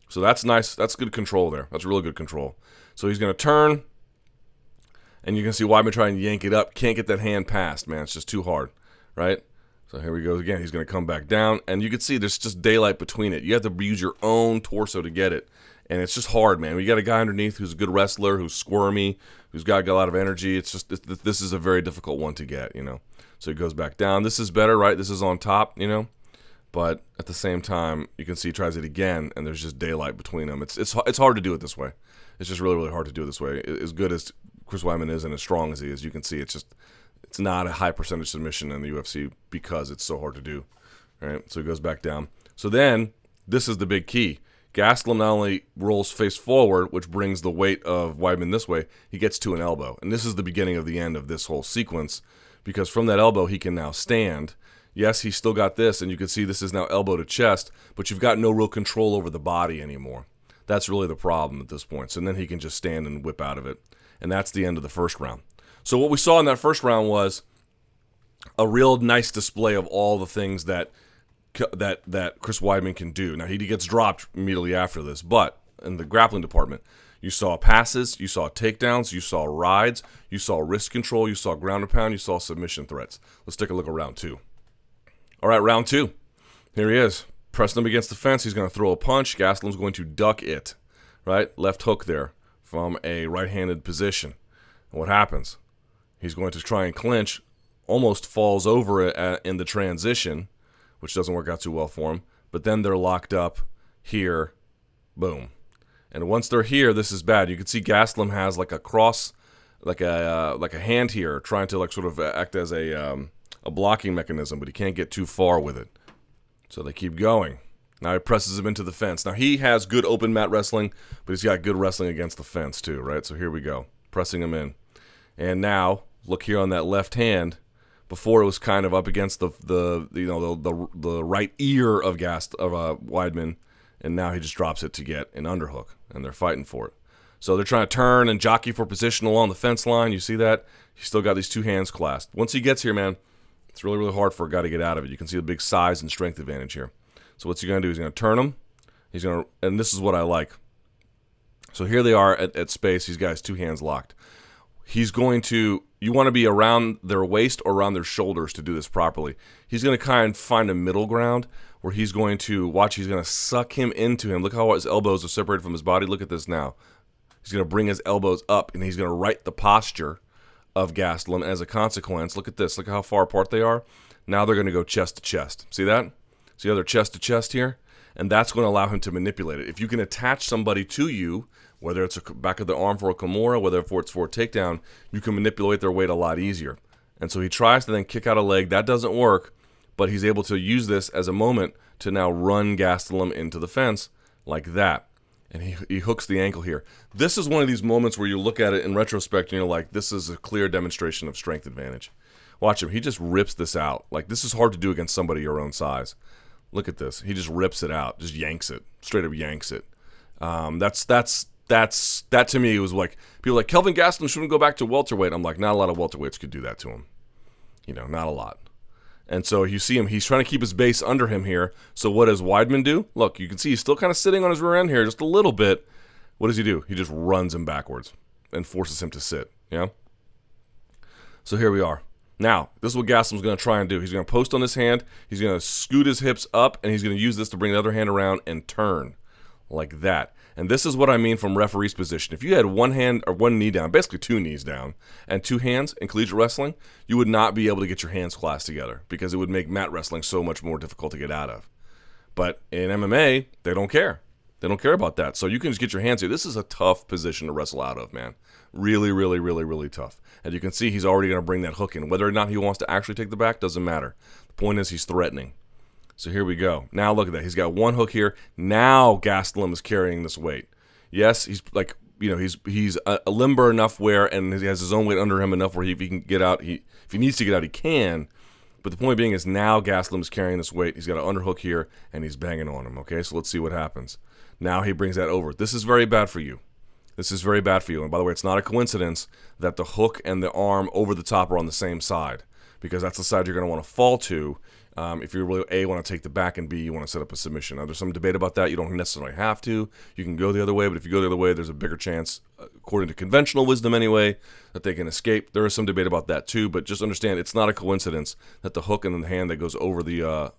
So that's nice. That's good control there. That's really good control. So he's going to turn. And you can see Weidman trying to yank it up. Can't get that hand past, man. It's just too hard, right? So here we go again. He's going to come back down. And you can see there's just daylight between it. You have to use your own torso to get it. And it's just hard, man. We got a guy underneath who's a good wrestler, who's squirmy, who's got a lot of energy. It's just, this is a very difficult one to get, you know. So he goes back down. This is better, right? This is on top, you know. But at the same time, you can see he tries it again, and there's just daylight between them. It's hard to do it this way. It's just really, really hard to do it this way. As good as Chris Weidman is and as strong as he is, you can see it's not a high percentage submission in the UFC because it's so hard to do. All right, so he goes back down. So then, this is the big key. Gastelum not only rolls face forward, which brings the weight of Weidman this way, he gets to an elbow. And this is the beginning of the end of this whole sequence, because from that elbow, he can now stand. Yes, he's still got this, and you can see this is now elbow to chest, but you've got no real control over the body anymore. That's really the problem at this point. So then he can just stand and whip out of it. And that's the end of the first round. So what we saw in that first round was a real nice display of all the things that Chris Weidman can do. Now, he gets dropped immediately after this, but in the grappling department, you saw passes, you saw takedowns, you saw rides, you saw wrist control, you saw ground and pound, you saw submission threats. Let's take a look at round two. All right, round two. Here he is. Pressing him against the fence. He's going to throw a punch. Gastelum's going to duck it, right? Left hook there from a right-handed position. And what happens? He's going to try and clinch, almost falls over it in the transition, which doesn't work out too well for him. But then they're locked up here. Boom. And once they're here, this is bad. You can see Gastelum has like a cross, like a hand here, trying to like sort of act as a blocking mechanism, but he can't get too far with it. So they keep going. Now he presses him into the fence. Now he has good open mat wrestling, but he's got good wrestling against the fence too, right? So here we go, pressing him in. And now look here on that left hand. Before it was kind of up against the right ear of Weidman, and now he just drops it to get an underhook, and they're fighting for it. So they're trying to turn and jockey for position along the fence line. You see that? He's still got these two hands clasped. Once he gets here, man, it's really, really hard for a guy to get out of it. You can see the big size and strength advantage here. So what's he going to do? He's going to turn him. He's going to, and this is what I like. So here they are at space. These guys, two hands locked. He's going to, you want to be around their waist or around their shoulders to do this properly. He's going to kind of find a middle ground where he's going to, watch, he's going to suck him into him. Look how his elbows are separated from his body. Look at this now. He's going to bring his elbows up, and he's going to right the posture of Gastelum. As a consequence, look at this. Look how far apart they are. Now they're going to go chest to chest. See that? See how they're chest to chest here? And that's going to allow him to manipulate it. If you can attach somebody to you, whether it's a back of the arm for a Kimura, whether it's for a takedown, you can manipulate their weight a lot easier. And so he tries to then kick out a leg. That doesn't work, but he's able to use this as a moment to now run Gastelum into the fence like that. And he hooks the ankle here. This is one of these moments where you look at it in retrospect and you're like, this is a clear demonstration of strength advantage. Watch him. He just rips this out. Like, this is hard to do against somebody your own size. Look at this. He just rips it out. Just yanks it. Straight up yanks it. That to me was like, people like, Kelvin Gastelum shouldn't go back to welterweight. I'm like, not a lot of welterweights could do that to him. You know, not a lot. And so you see him, he's trying to keep his base under him here. So what does Weidman do? Look, you can see he's still kind of sitting on his rear end here just a little bit. What does he do? He just runs him backwards and forces him to sit. Yeah. So here we are. Now, this is what Gastelum's going to try and do. He's going to post on this hand. He's going to scoot his hips up, and he's going to use this to bring the other hand around and turn like that. And this is what I mean from referee's position. If you had one hand or one knee down, basically two knees down, and two hands in collegiate wrestling, you would not be able to get your hands clasped together because it would make mat wrestling so much more difficult to get out of. But in MMA, they don't care. They don't care about that. So you can just get your hands here. This is a tough position to wrestle out of, man. Really, really, really, really tough. And you can see he's already going to bring that hook in. Whether or not he wants to actually take the back doesn't matter. The point is he's threatening. So here we go. Now look at that. He's got one hook here. Now Gastelum is carrying this weight. Yes, he's like, he's limber enough where, and he has his own weight under him enough where if he can get out, if he needs to get out, he can. But the point being is now Gastelum is carrying this weight. He's got an underhook here, and he's banging on him. Okay, so let's see what happens. Now he brings that over. This is very bad for you. This is very bad for you. And by the way, it's not a coincidence that the hook and the arm over the top are on the same side, because that's the side you're going to want to fall to if you really, A, want to take the back, and B, you want to set up a submission. Now, there's some debate about that. You don't necessarily have to. You can go the other way, but if you go the other way, there's a bigger chance, according to conventional wisdom anyway, that they can escape. There is some debate about that too, but just understand it's not a coincidence that the hook and the hand that goes over the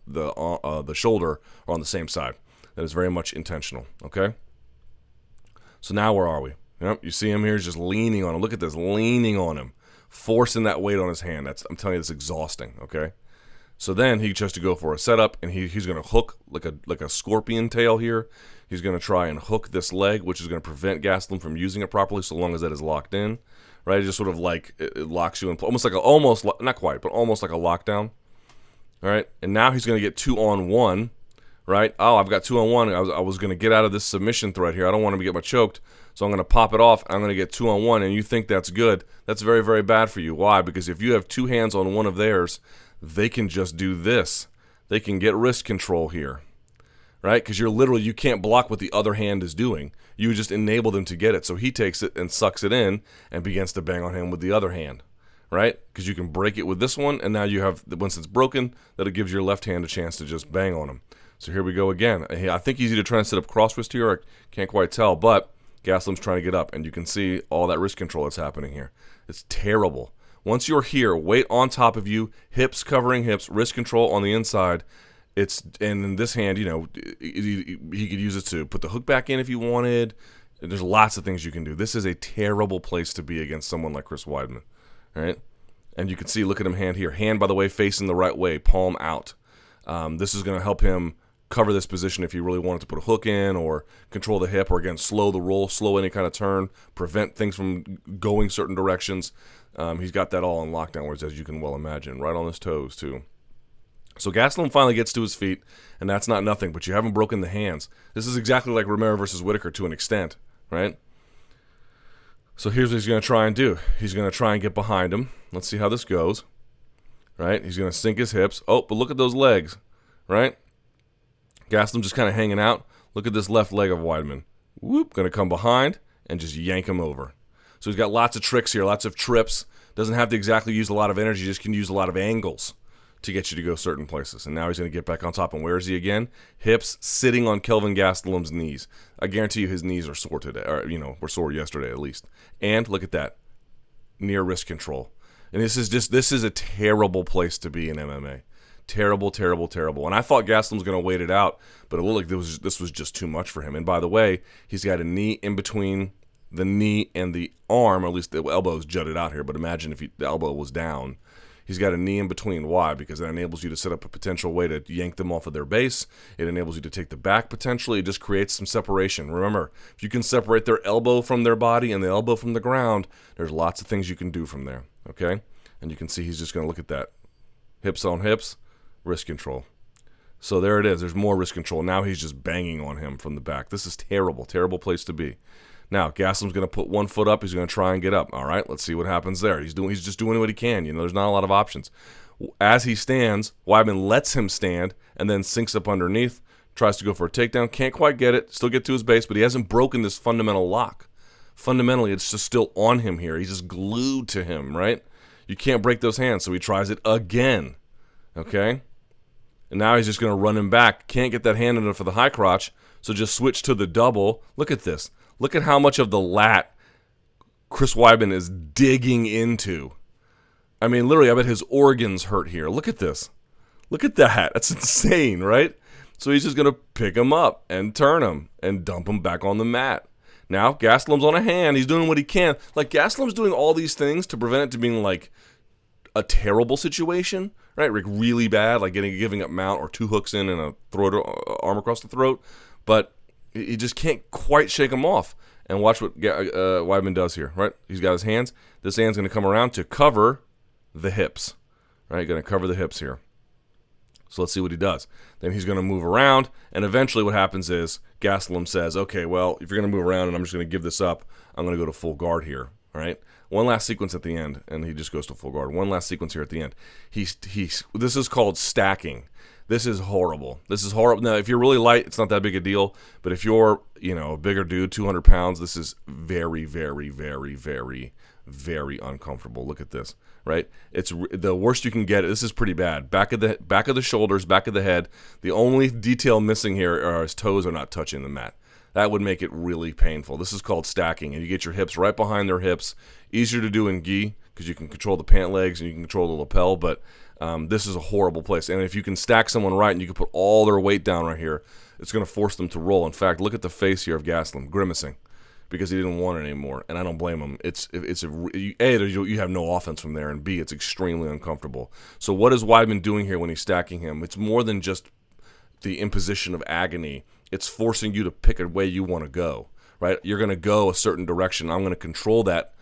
shoulder are on the same side. That is very much intentional, okay? So now where are we? Yep, you see him here, he's just leaning on him. Look at this, leaning on him, forcing that weight on his hand. I'm telling you, it's exhausting, okay? So then he tries to go for a setup, and he's going to hook like a scorpion tail here. He's going to try and hook this leg, which is going to prevent Gastelum from using it properly so long as that is locked in, right? It just sort of like it locks you in, almost not quite, but almost like a lockdown, all right? And now he's going to get 2-on-1, right? Oh, I've got 2-on-1. I was going to get out of this submission thread here. I don't want to get my choked, so I'm going to pop it off. I'm going to get 2-on-1, and you think that's good. That's very, very bad for you. Why? Because if you have two hands on one of theirs, they can just do this. They can get wrist control here, right? Because you can't block what the other hand is doing. You just enable them to get it. So he takes it and sucks it in and begins to bang on him with the other hand, right? Because you can break it with this one, and now you have, once it's broken, that it gives your left hand a chance to just bang on him. So here we go again. I think he's either trying to set up cross wrist here, or I can't quite tell, but Gastelum's trying to get up, and you can see all that wrist control that's happening here. It's terrible. Once you're here, weight on top of you, hips covering hips, wrist control on the inside. And in this hand, he could use it to put the hook back in if you wanted. There's lots of things you can do. This is a terrible place to be against someone like Chris Weidman, right? And you can see, look at him hand here. Hand, by the way, facing the right way, palm out. This is going to help him cover this position if he really wanted to put a hook in or control the hip, or again, slow the roll, slow any kind of turn, prevent things from going certain directions. He's got that all on lockdown, whereas, as you can well imagine, right on his toes too. So Gastelum finally gets to his feet, and that's not nothing, but you haven't broken the hands. This is exactly like Romero versus Whitaker to an extent, right? So here's what he's going to try and do. He's going to try and get behind him. Let's see how this goes, right? He's going to sink his hips. Oh, but look at those legs, right? Gastelum just kind of hanging out. Look at this left leg of Weidman. Whoop, going to come behind and just yank him over. So he's got lots of tricks here, lots of trips. Doesn't have to exactly use a lot of energy, just can use a lot of angles to get you to go certain places. And now he's going to get back on top. And where is he again? Hips sitting on Kelvin Gastelum's knees. I guarantee you his knees are sore today, or were sore yesterday at least. And look at that, near wrist control. And this is a terrible place to be in MMA. Terrible, terrible, terrible. And I thought Gastelum was going to wait it out, but it looked like this was just too much for him. And by the way, he's got a knee in between the knee and the arm, or at least the elbow is jutted out here, but imagine if the elbow was down. He's got a knee in between. Why? Because that enables you to set up a potential way to yank them off of their base. It enables you to take the back potentially. It just creates some separation. Remember, if you can separate their elbow from their body and the elbow from the ground, there's lots of things you can do from there, okay? And you can see he's just going to look at that. Hips on hips, wrist control. So there it is. There's more wrist control. Now he's just banging on him from the back. This is terrible, terrible place to be. Now, Gastelum's going to put one foot up. He's going to try and get up. All right, let's see what happens there. He's just doing what he can. There's not a lot of options. As he stands, Weidman lets him stand and then sinks up underneath, tries to go for a takedown. Can't quite get it. Still get to his base, but he hasn't broken this fundamental lock. Fundamentally, it's just still on him here. He's just glued to him, right? You can't break those hands, so he tries it again, okay? And now he's just going to run him back. Can't get that hand in for the high crotch, so just switch to the double. Look at this. Look at how much of the lat Chris Weidman is digging into. I mean, literally, I bet his organs hurt here. Look at this. Look at that. That's insane, right? So he's just going to pick him up and turn him and dump him back on the mat. Now, Gastelum's on a hand. He's doing what he can. Like, Gastelum's doing all these things to prevent it to being, like, a terrible situation, right? Like, really bad, like giving up mount or two hooks in and a throat, arm across the throat. But He just can't quite shake him off. And watch what Weidman does here, right? He's got his hands. This hand's going to come around to cover the hips, right? Going to cover the hips here. So let's see what he does. Then he's going to move around, and eventually what happens is Gastelum says, okay, well, if you're going to move around and I'm just going to give this up, I'm going to go to full guard here, all right? One last sequence at the end, and he just goes to full guard. One last sequence here at the end. This is called stacking. This is horrible. This is horrible. Now, if you're really light, it's not that big a deal, but if you're, a bigger dude, 200 pounds, this is very, very, very, very, very uncomfortable. Look at this. Right? It's the worst you can get. This is pretty bad. Back of the shoulders, back of the head. The only detail missing here are his toes are not touching the mat. That would make it really painful. This is called stacking, and you get your hips right behind their hips. Easier to do in gi because you can control the pant legs and you can control the lapel, but this is a horrible place. And if you can stack someone right and you can put all their weight down right here, it's going to force them to roll. In fact, look at the face here of Gastelum, grimacing, because he didn't want it anymore, and I don't blame him. You have no offense from there, and B, it's extremely uncomfortable. So what is Weidman doing here when he's stacking him? It's more than just the imposition of agony. It's forcing you to pick a way you want to go, right? You're going to go a certain direction. I'm going to control that.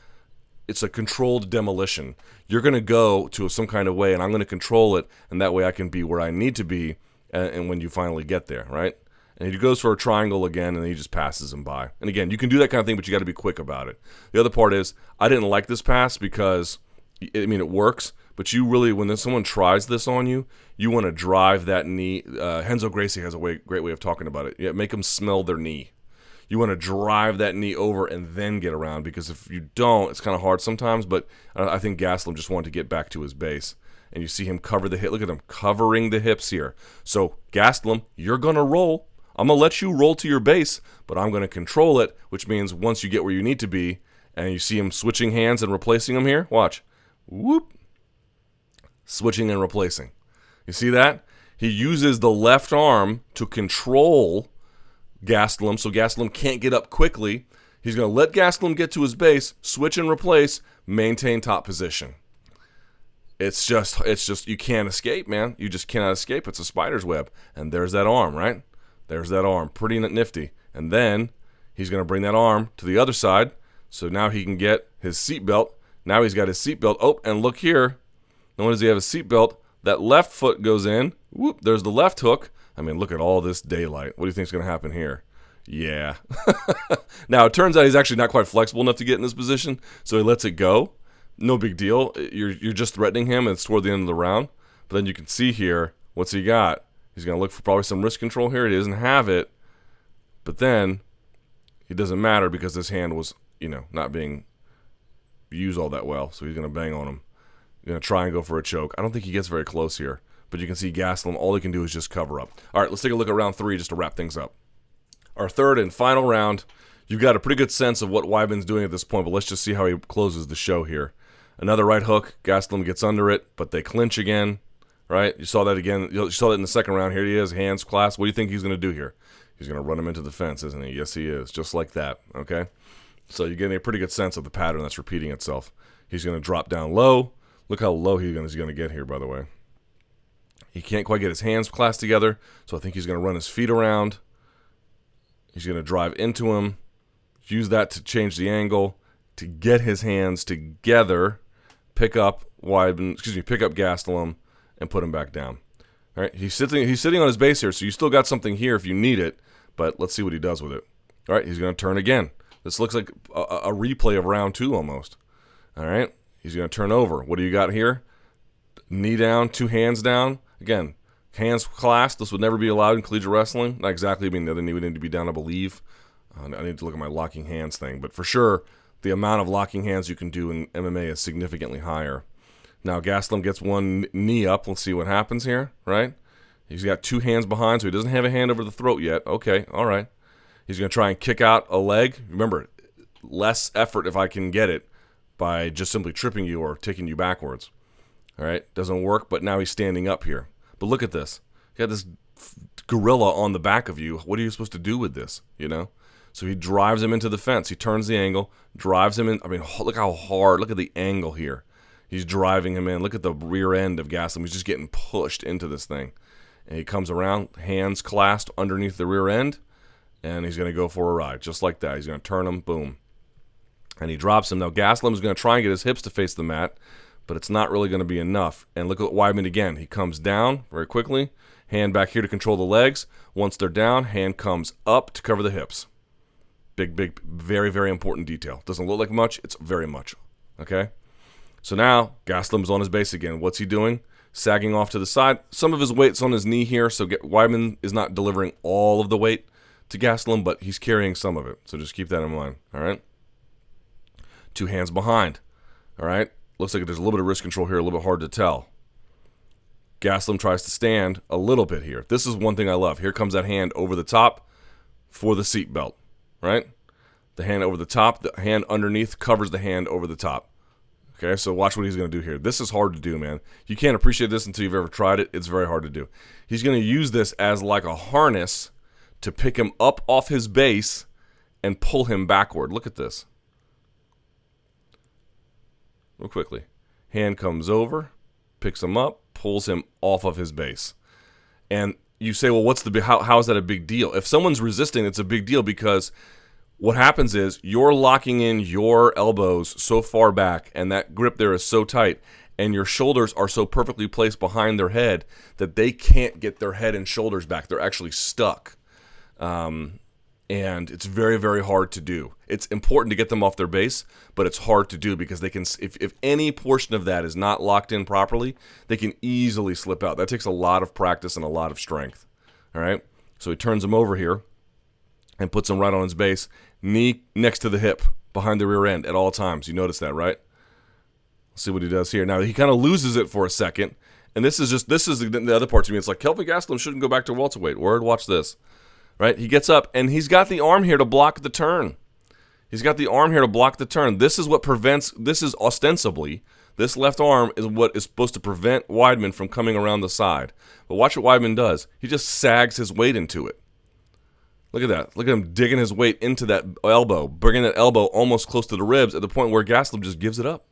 It's a controlled demolition. You're going to go to some kind of way, and I'm going to control it, and that way I can be where I need to be and when you finally get there, right? And he goes for a triangle again, and he just passes him by. And again, you can do that kind of thing, but you got to be quick about it. The other part is, I didn't like this pass because, it works, but you really, when someone tries this on you, you want to drive that knee. Renzo Gracie has a great way of talking about it. Yeah, make them smell their knee. You want to drive that knee over and then get around, because if you don't, it's kind of hard sometimes, but I think Gastelum just wanted to get back to his base. And you see him cover the hip. Look at him covering the hips here. So, Gastelum, you're going to roll. I'm going to let you roll to your base, but I'm going to control it, which means once you get where you need to be, and you see him switching hands and replacing them here, watch. Whoop. Switching and replacing. You see that? He uses the left arm to control Gastelum, so Gastelum can't get up quickly. He's going to let Gastelum get to his base, switch and replace, maintain top position. It's just, you can't escape, man. You just cannot escape. It's a spider's web. And there's that arm, right? There's that arm, pretty nifty. And then he's going to bring that arm to the other side, so now he can get his seatbelt. Now he's got his seatbelt. Oh, and look here. Not only does he have a seatbelt, that left foot goes in. Whoop, there's the left hook. I mean, look at all this daylight. What do you think is going to happen here? Yeah. Now, it turns out he's actually not quite flexible enough to get in this position, so he lets it go. No big deal. You're just threatening him, and it's toward the end of the round. But then you can see here, what's he got? He's going to look for probably some wrist control here. He doesn't have it. But then it doesn't matter because this hand was, not being used all that well. So he's going to bang on him. He's going to try and go for a choke. I don't think he gets very close here. But you can see Gastelum, all he can do is just cover up. All right, let's take a look at round 3 just to wrap things up. Our third and final round. You've got a pretty good sense of what Weidman's doing at this point, but let's just see how he closes the show here. Another right hook. Gastelum gets under it, but they clinch again. Right? You saw that again. You saw that in the second round. Here he is, hands clasped. What do you think he's going to do here? He's going to run him into the fence, isn't he? Yes, he is. Just like that. Okay? So you're getting a pretty good sense of the pattern that's repeating itself. He's going to drop down low. Look how low he's going to get here, by the way. He can't quite get his hands clasped together, so I think he's going to run his feet around. He's going to drive into him. Use that to change the angle, to get his hands together, pick up Gastelum, and put him back down. All right, he's sitting on his base here, so you still got something here if you need it, but let's see what he does with it. All right, he's going to turn again. This looks like a replay of round 2 almost. All right, he's going to turn over. What do you got here? Knee down, 2 hands down. Again, hands clasped. This would never be allowed in collegiate wrestling. Not exactly. I mean, the other knee would need to be down, I believe. I need to look at my locking hands thing, but for sure, the amount of locking hands you can do in MMA is significantly higher. Now, Gastelum gets one knee up. Let's see what happens here, right? He's got 2 hands behind, so he doesn't have a hand over the throat yet. Okay, all right. He's going to try and kick out a leg. Remember, less effort if I can get it by just simply tripping you or taking you backwards. All right, doesn't work, but now he's standing up here. But look at this. You got this gorilla on the back of you. What are you supposed to do with this, So he drives him into the fence. He turns the angle, drives him in. I mean, look how hard. Look at the angle here. He's driving him in. Look at the rear end of Gastelum. He's just getting pushed into this thing. And he comes around, hands clasped underneath the rear end. And he's going to go for a ride, just like that. He's going to turn him, boom. And he drops him. Now, Gastelum is going to try and get his hips to face the mat, but it's not really going to be enough. And look at Weidman again. He comes down very quickly. Hand back here to control the legs. Once they're down, hand comes up to cover the hips. Big, very, very important detail. Doesn't look like much. It's very much. Okay? So now, Gastelum's on his base again. What's he doing? Sagging off to the side. Some of his weight's on his knee here, so Weidman is not delivering all of the weight to Gastelum, but he's carrying some of it. So just keep that in mind. All right? 2 hands behind. All right? Looks like there's a little bit of wrist control here, a little bit hard to tell. Gastelum tries to stand a little bit here. This is one thing I love. Here comes that hand over the top for the seatbelt, right? The hand over the top, the hand underneath covers the hand over the top. Okay, so watch what he's going to do here. This is hard to do, man. You can't appreciate this until you've ever tried it. It's very hard to do. He's going to use this as like a harness to pick him up off his base and pull him backward. Look at this. Real quickly. Hand comes over, picks him up, pulls him off of his base. And you say, well, how is that a big deal? If someone's resisting, it's a big deal because what happens is you're locking in your elbows so far back and that grip there is so tight and your shoulders are so perfectly placed behind their head that they can't get their head and shoulders back. They're actually stuck. And it's very, very hard to do. It's important to get them off their base, but it's hard to do because they can. If any portion of that is not locked in properly, they can easily slip out. That takes a lot of practice and a lot of strength. All right? So he turns him over here and puts him right on his base, knee next to the hip, behind the rear end at all times. You notice that, right? Let's see what he does here. Now, he kind of loses it for a second, and this is the other part to me. It's like Kelvin Gastelum shouldn't go back to welterweight. Word, watch this. Right? He gets up, and he's got the arm here to block the turn. He's got the arm here to block the turn. This is what prevents, this is ostensibly, this left arm is what is supposed to prevent Weidman from coming around the side. But watch what Weidman does. He just sags his weight into it. Look at that. Look at him digging his weight into that elbow, bringing that elbow almost close to the ribs at the point where Gastelum just gives it up.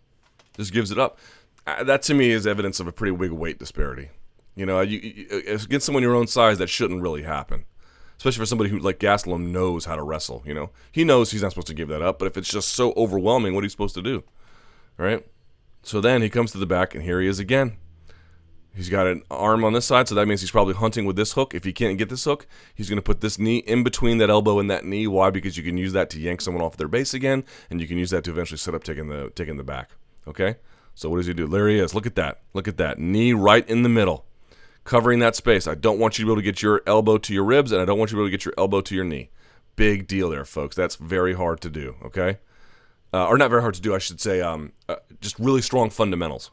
Just gives it up. That, to me, is evidence of a pretty big weight disparity. You know, against someone your own size, that shouldn't really happen. Especially for somebody who, like Gastelum, knows how to wrestle, you know. He knows he's not supposed to give that up, but if it's just so overwhelming, what are you supposed to do? All right? So then he comes to the back, and here he is again. He's got an arm on this side, so that means he's probably hunting with this hook. If he can't get this hook, he's going to put this knee in between that elbow and that knee. Why? Because you can use that to yank someone off their base again, and you can use that to eventually set up taking the back. Okay? So what does he do? There he is. Look at that. Look at that. Knee right in the middle, covering that space. I don't want you to be able to get your elbow to your ribs, and I don't want you to be able to get your elbow to your knee. Big deal there, folks. That's very hard to do, okay? Or not very hard to do, I should say. Just really strong fundamentals.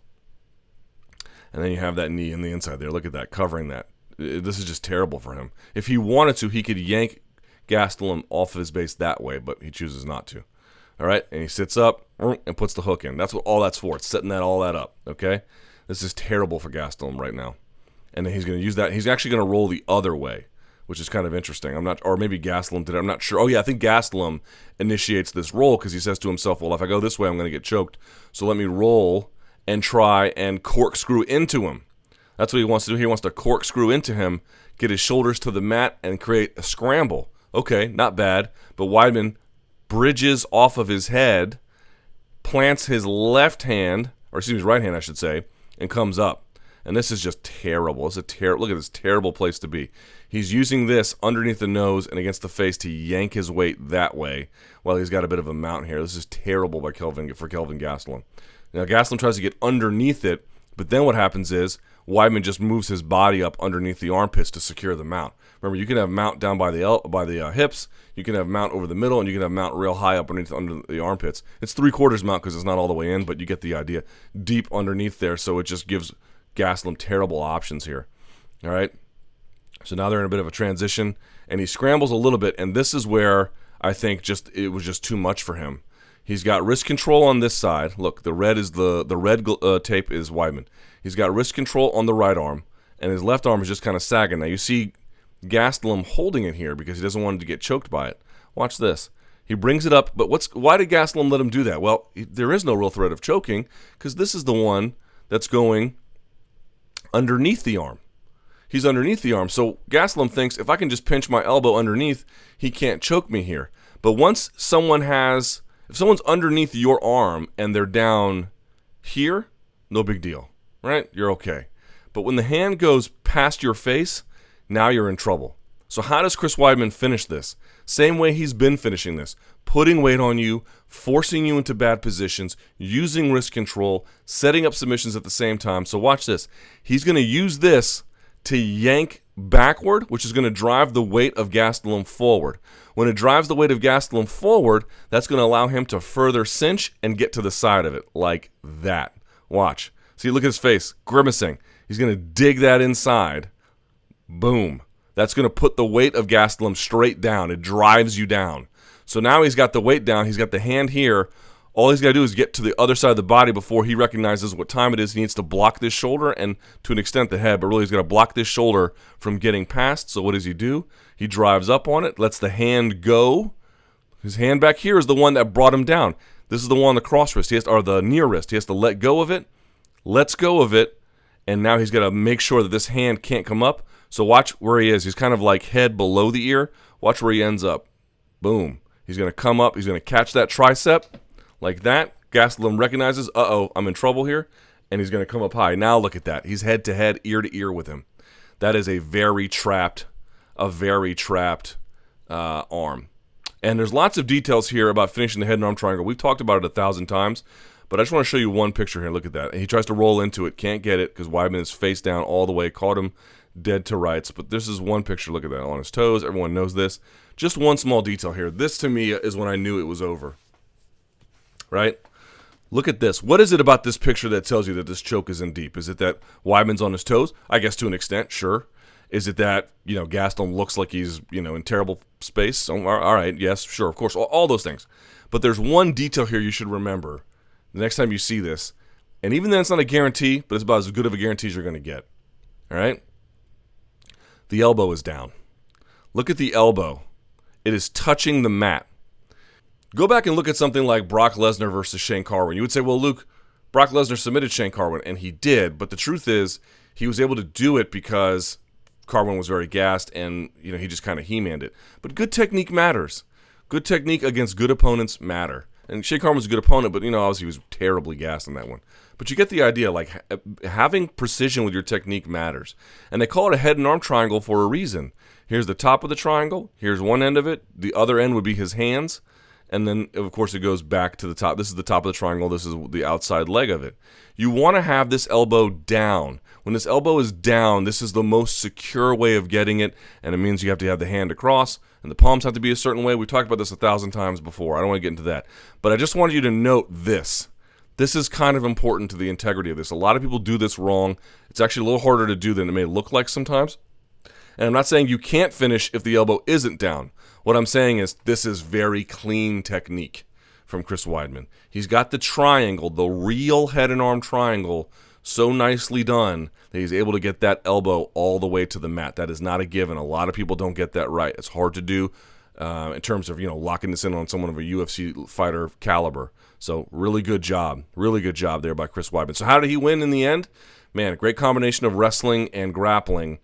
And then you have that knee in the inside there. Look at that, covering that. This is just terrible for him. If he wanted to, he could yank Gastelum off of his base that way, but he chooses not to. All right? And he sits up and puts the hook in. That's what all that's for. It's setting all that up, okay? This is terrible for Gastelum right now. And then he's going to use that. He's actually going to roll the other way, which is kind of interesting. Or maybe Gastelum did it. I'm not sure. Oh, yeah, I think Gastelum initiates this roll because he says to himself, well, if I go this way, I'm going to get choked. So let me roll and try and corkscrew into him. That's what he wants to do. He wants to corkscrew into him, get his shoulders to the mat, and create a scramble. Okay, not bad. But Weidman bridges off of his head, plants his left hand, or excuse me, his right hand, I should say, and comes up. And this is just terrible. It's look at this terrible place to be. He's using this underneath the nose and against the face to yank his weight that way while he's got a bit of a mount here. This is terrible for Kelvin Gastelum. Now, Gastelum tries to get underneath it, but then what happens is Weidman just moves his body up underneath the armpits to secure the mount. Remember, you can have mount down by the hips, you can have mount over the middle, and you can have mount real high up under the armpits. It's 3/4 mount because it's not all the way in, but you get the idea. Deep underneath there, so it just gives Gastelum terrible options here. All right? So now they're in a bit of a transition, and he scrambles a little bit, and this is where I think it was just too much for him. He's got wrist control on this side. Look, the red tape is Weidman. He's got wrist control on the right arm, and his left arm is just kind of sagging. Now you see Gastelum holding it here because he doesn't want him to get choked by it. Watch this. He brings it up, but why did Gastelum let him do that? Well, there is no real threat of choking because this is the one that's going underneath the arm. he's underneath the arm. So Gastelum thinks if I can just pinch my elbow underneath, he can't choke me here. But once if someone's underneath your arm and they're down here, no big deal, right? You're okay. But when the hand goes past your face, now you're in trouble. So how does Chris Weidman finish this? Same way he's been finishing this. Putting weight on you, forcing you into bad positions, using wrist control, setting up submissions at the same time. So watch this. He's going to use this to yank backward, which is going to drive the weight of Gastelum forward. When it drives the weight of Gastelum forward, that's going to allow him to further cinch and get to the side of it, like that. Watch. See, look at his face, grimacing. He's going to dig that inside. Boom. That's going to put the weight of Gastelum straight down. It drives you down. So now he's got the weight down. He's got the hand here. All he's got to do is get to the other side of the body before he recognizes what time it is. He needs to block this shoulder and, to an extent, the head. But really, he's got to block this shoulder from getting past. So what does he do? He drives up on it, lets the hand go. His hand back here is the one that brought him down. This is the one on the cross wrist, or the near wrist. He has to let go of it, lets go of it, and now he's got to make sure that this hand can't come up. So watch where he is. He's kind of like head below the ear. Watch where he ends up. Boom. He's going to come up. He's going to catch that tricep like that. Gastelum recognizes, uh-oh, I'm in trouble here, and he's going to come up high. Now look at that. He's head-to-head, ear-to-ear with him. That is a very trapped arm. And there's lots of details here about finishing the head and arm triangle. We've talked about it 1,000 times, but I just want to show you one picture here. Look at that. And he tries to roll into it, can't get it because Weidman is face down all the way, caught him dead to rights. But this is one picture. Look at that, on his toes. Everyone knows this. Just one small detail here. This, to me, is when I knew it was over. Right? Look at this. What is it about this picture that tells you that this choke is in deep? Is it that Weidman's on his toes? I guess to an extent, sure. Is it that, Gastelum looks like he's, in terrible space? Oh, all right, yes, sure, of course, all those things. But there's one detail here you should remember the next time you see this. And even then, it's not a guarantee, but it's about as good of a guarantee as you're going to get. All right? The elbow is down. Look at the elbow. It is touching the mat. Go back and look at something like Brock Lesnar versus Shane Carwin. You would say, well, Luke, Brock Lesnar submitted Shane Carwin, and he did. But the truth is, he was able to do it because Carwin was very gassed, and he just kind of he-manned it. But good technique matters. Good technique against good opponents matter. And Shane Carwin was a good opponent, but obviously he was terribly gassed in that one. But you get the idea. Like having precision with your technique matters. And they call it a head and arm triangle for a reason. Here's the top of the triangle. Here's one end of it. The other end would be his hands. And then, of course, it goes back to the top. This is the top of the triangle. This is the outside leg of it. You want to have this elbow down. When this elbow is down, this is the most secure way of getting it, and it means you have to have the hand across, and the palms have to be a certain way. We've talked about this 1,000 times before. I don't want to get into that. But I just wanted you to note this. This is kind of important to the integrity of this. A lot of people do this wrong. It's actually a little harder to do than it may look like sometimes. And I'm not saying you can't finish if the elbow isn't down. What I'm saying is this is very clean technique from Chris Weidman. He's got the triangle, the real head and arm triangle, so nicely done that he's able to get that elbow all the way to the mat. That is not a given. A lot of people don't get that right. It's hard to do in terms of locking this in on someone of a UFC fighter caliber. So really good job there by Chris Weidman. So how did he win in the end? Man, a great combination of wrestling and grappling.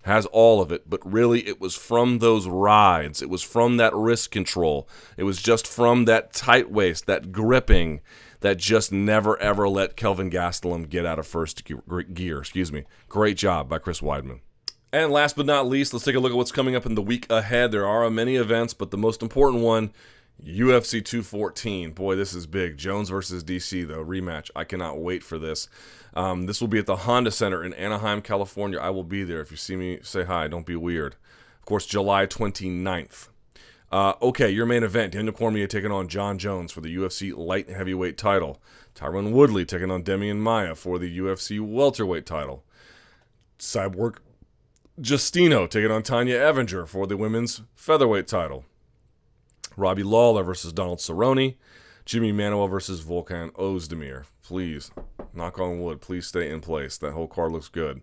Has all of it, but really it was from those rides. It was from that wrist control. It was just from that tight waist, that gripping that just never, ever let Kelvin Gastelum get out of first gear. Great job by Chris Weidman. And last but not least, let's take a look at what's coming up in the week ahead. There are many events, but the most important one, UFC 214. Boy, this is big. Jones versus DC, the rematch. I cannot wait for this. This will be at the Honda Center in Anaheim, California. I will be there. If you see me, say hi. Don't be weird. Of course, July 29th. Okay, your main event. Daniel Cormier taking on John Jones for the UFC light heavyweight title. Tyron Woodley taking on Demian Maia for the UFC welterweight title. Cyborg Justino taking on Tanya Evinger for the women's featherweight title. Robbie Lawler versus Donald Cerrone. Jimmy Manuwa versus Volkan Ozdemir. Please, knock on wood, please stay in place. That whole card looks good.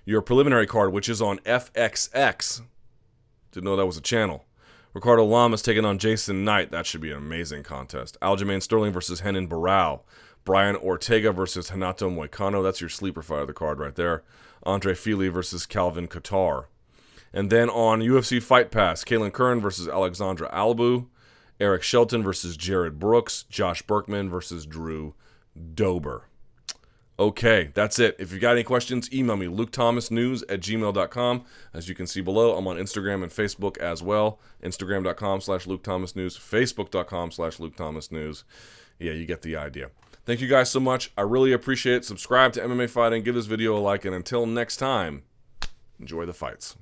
Your preliminary card, which is on FXX. Didn't know that was a channel. Ricardo Lamas taking on Jason Knight. That should be an amazing contest. Aljamain Sterling versus Renan Barao. Brian Ortega versus Renato Moicano. That's your sleeper fight of the card right there. Andre Fili versus Calvin Kattar. And then on UFC Fight Pass, Kaylin Curran versus Alexandra Albu, Eric Shelton versus Jared Brooks, Josh Berkman versus Drew Dober. Okay, that's it. If you've got any questions, email me, lukethomasnews@gmail.com. As you can see below, I'm on Instagram and Facebook as well. Instagram.com/LukeThomasNews, Facebook.com/LukeThomasNews. Yeah, you get the idea. Thank you guys so much. I really appreciate it. Subscribe to MMA Fighting, give this video a like, and until next time, enjoy the fights.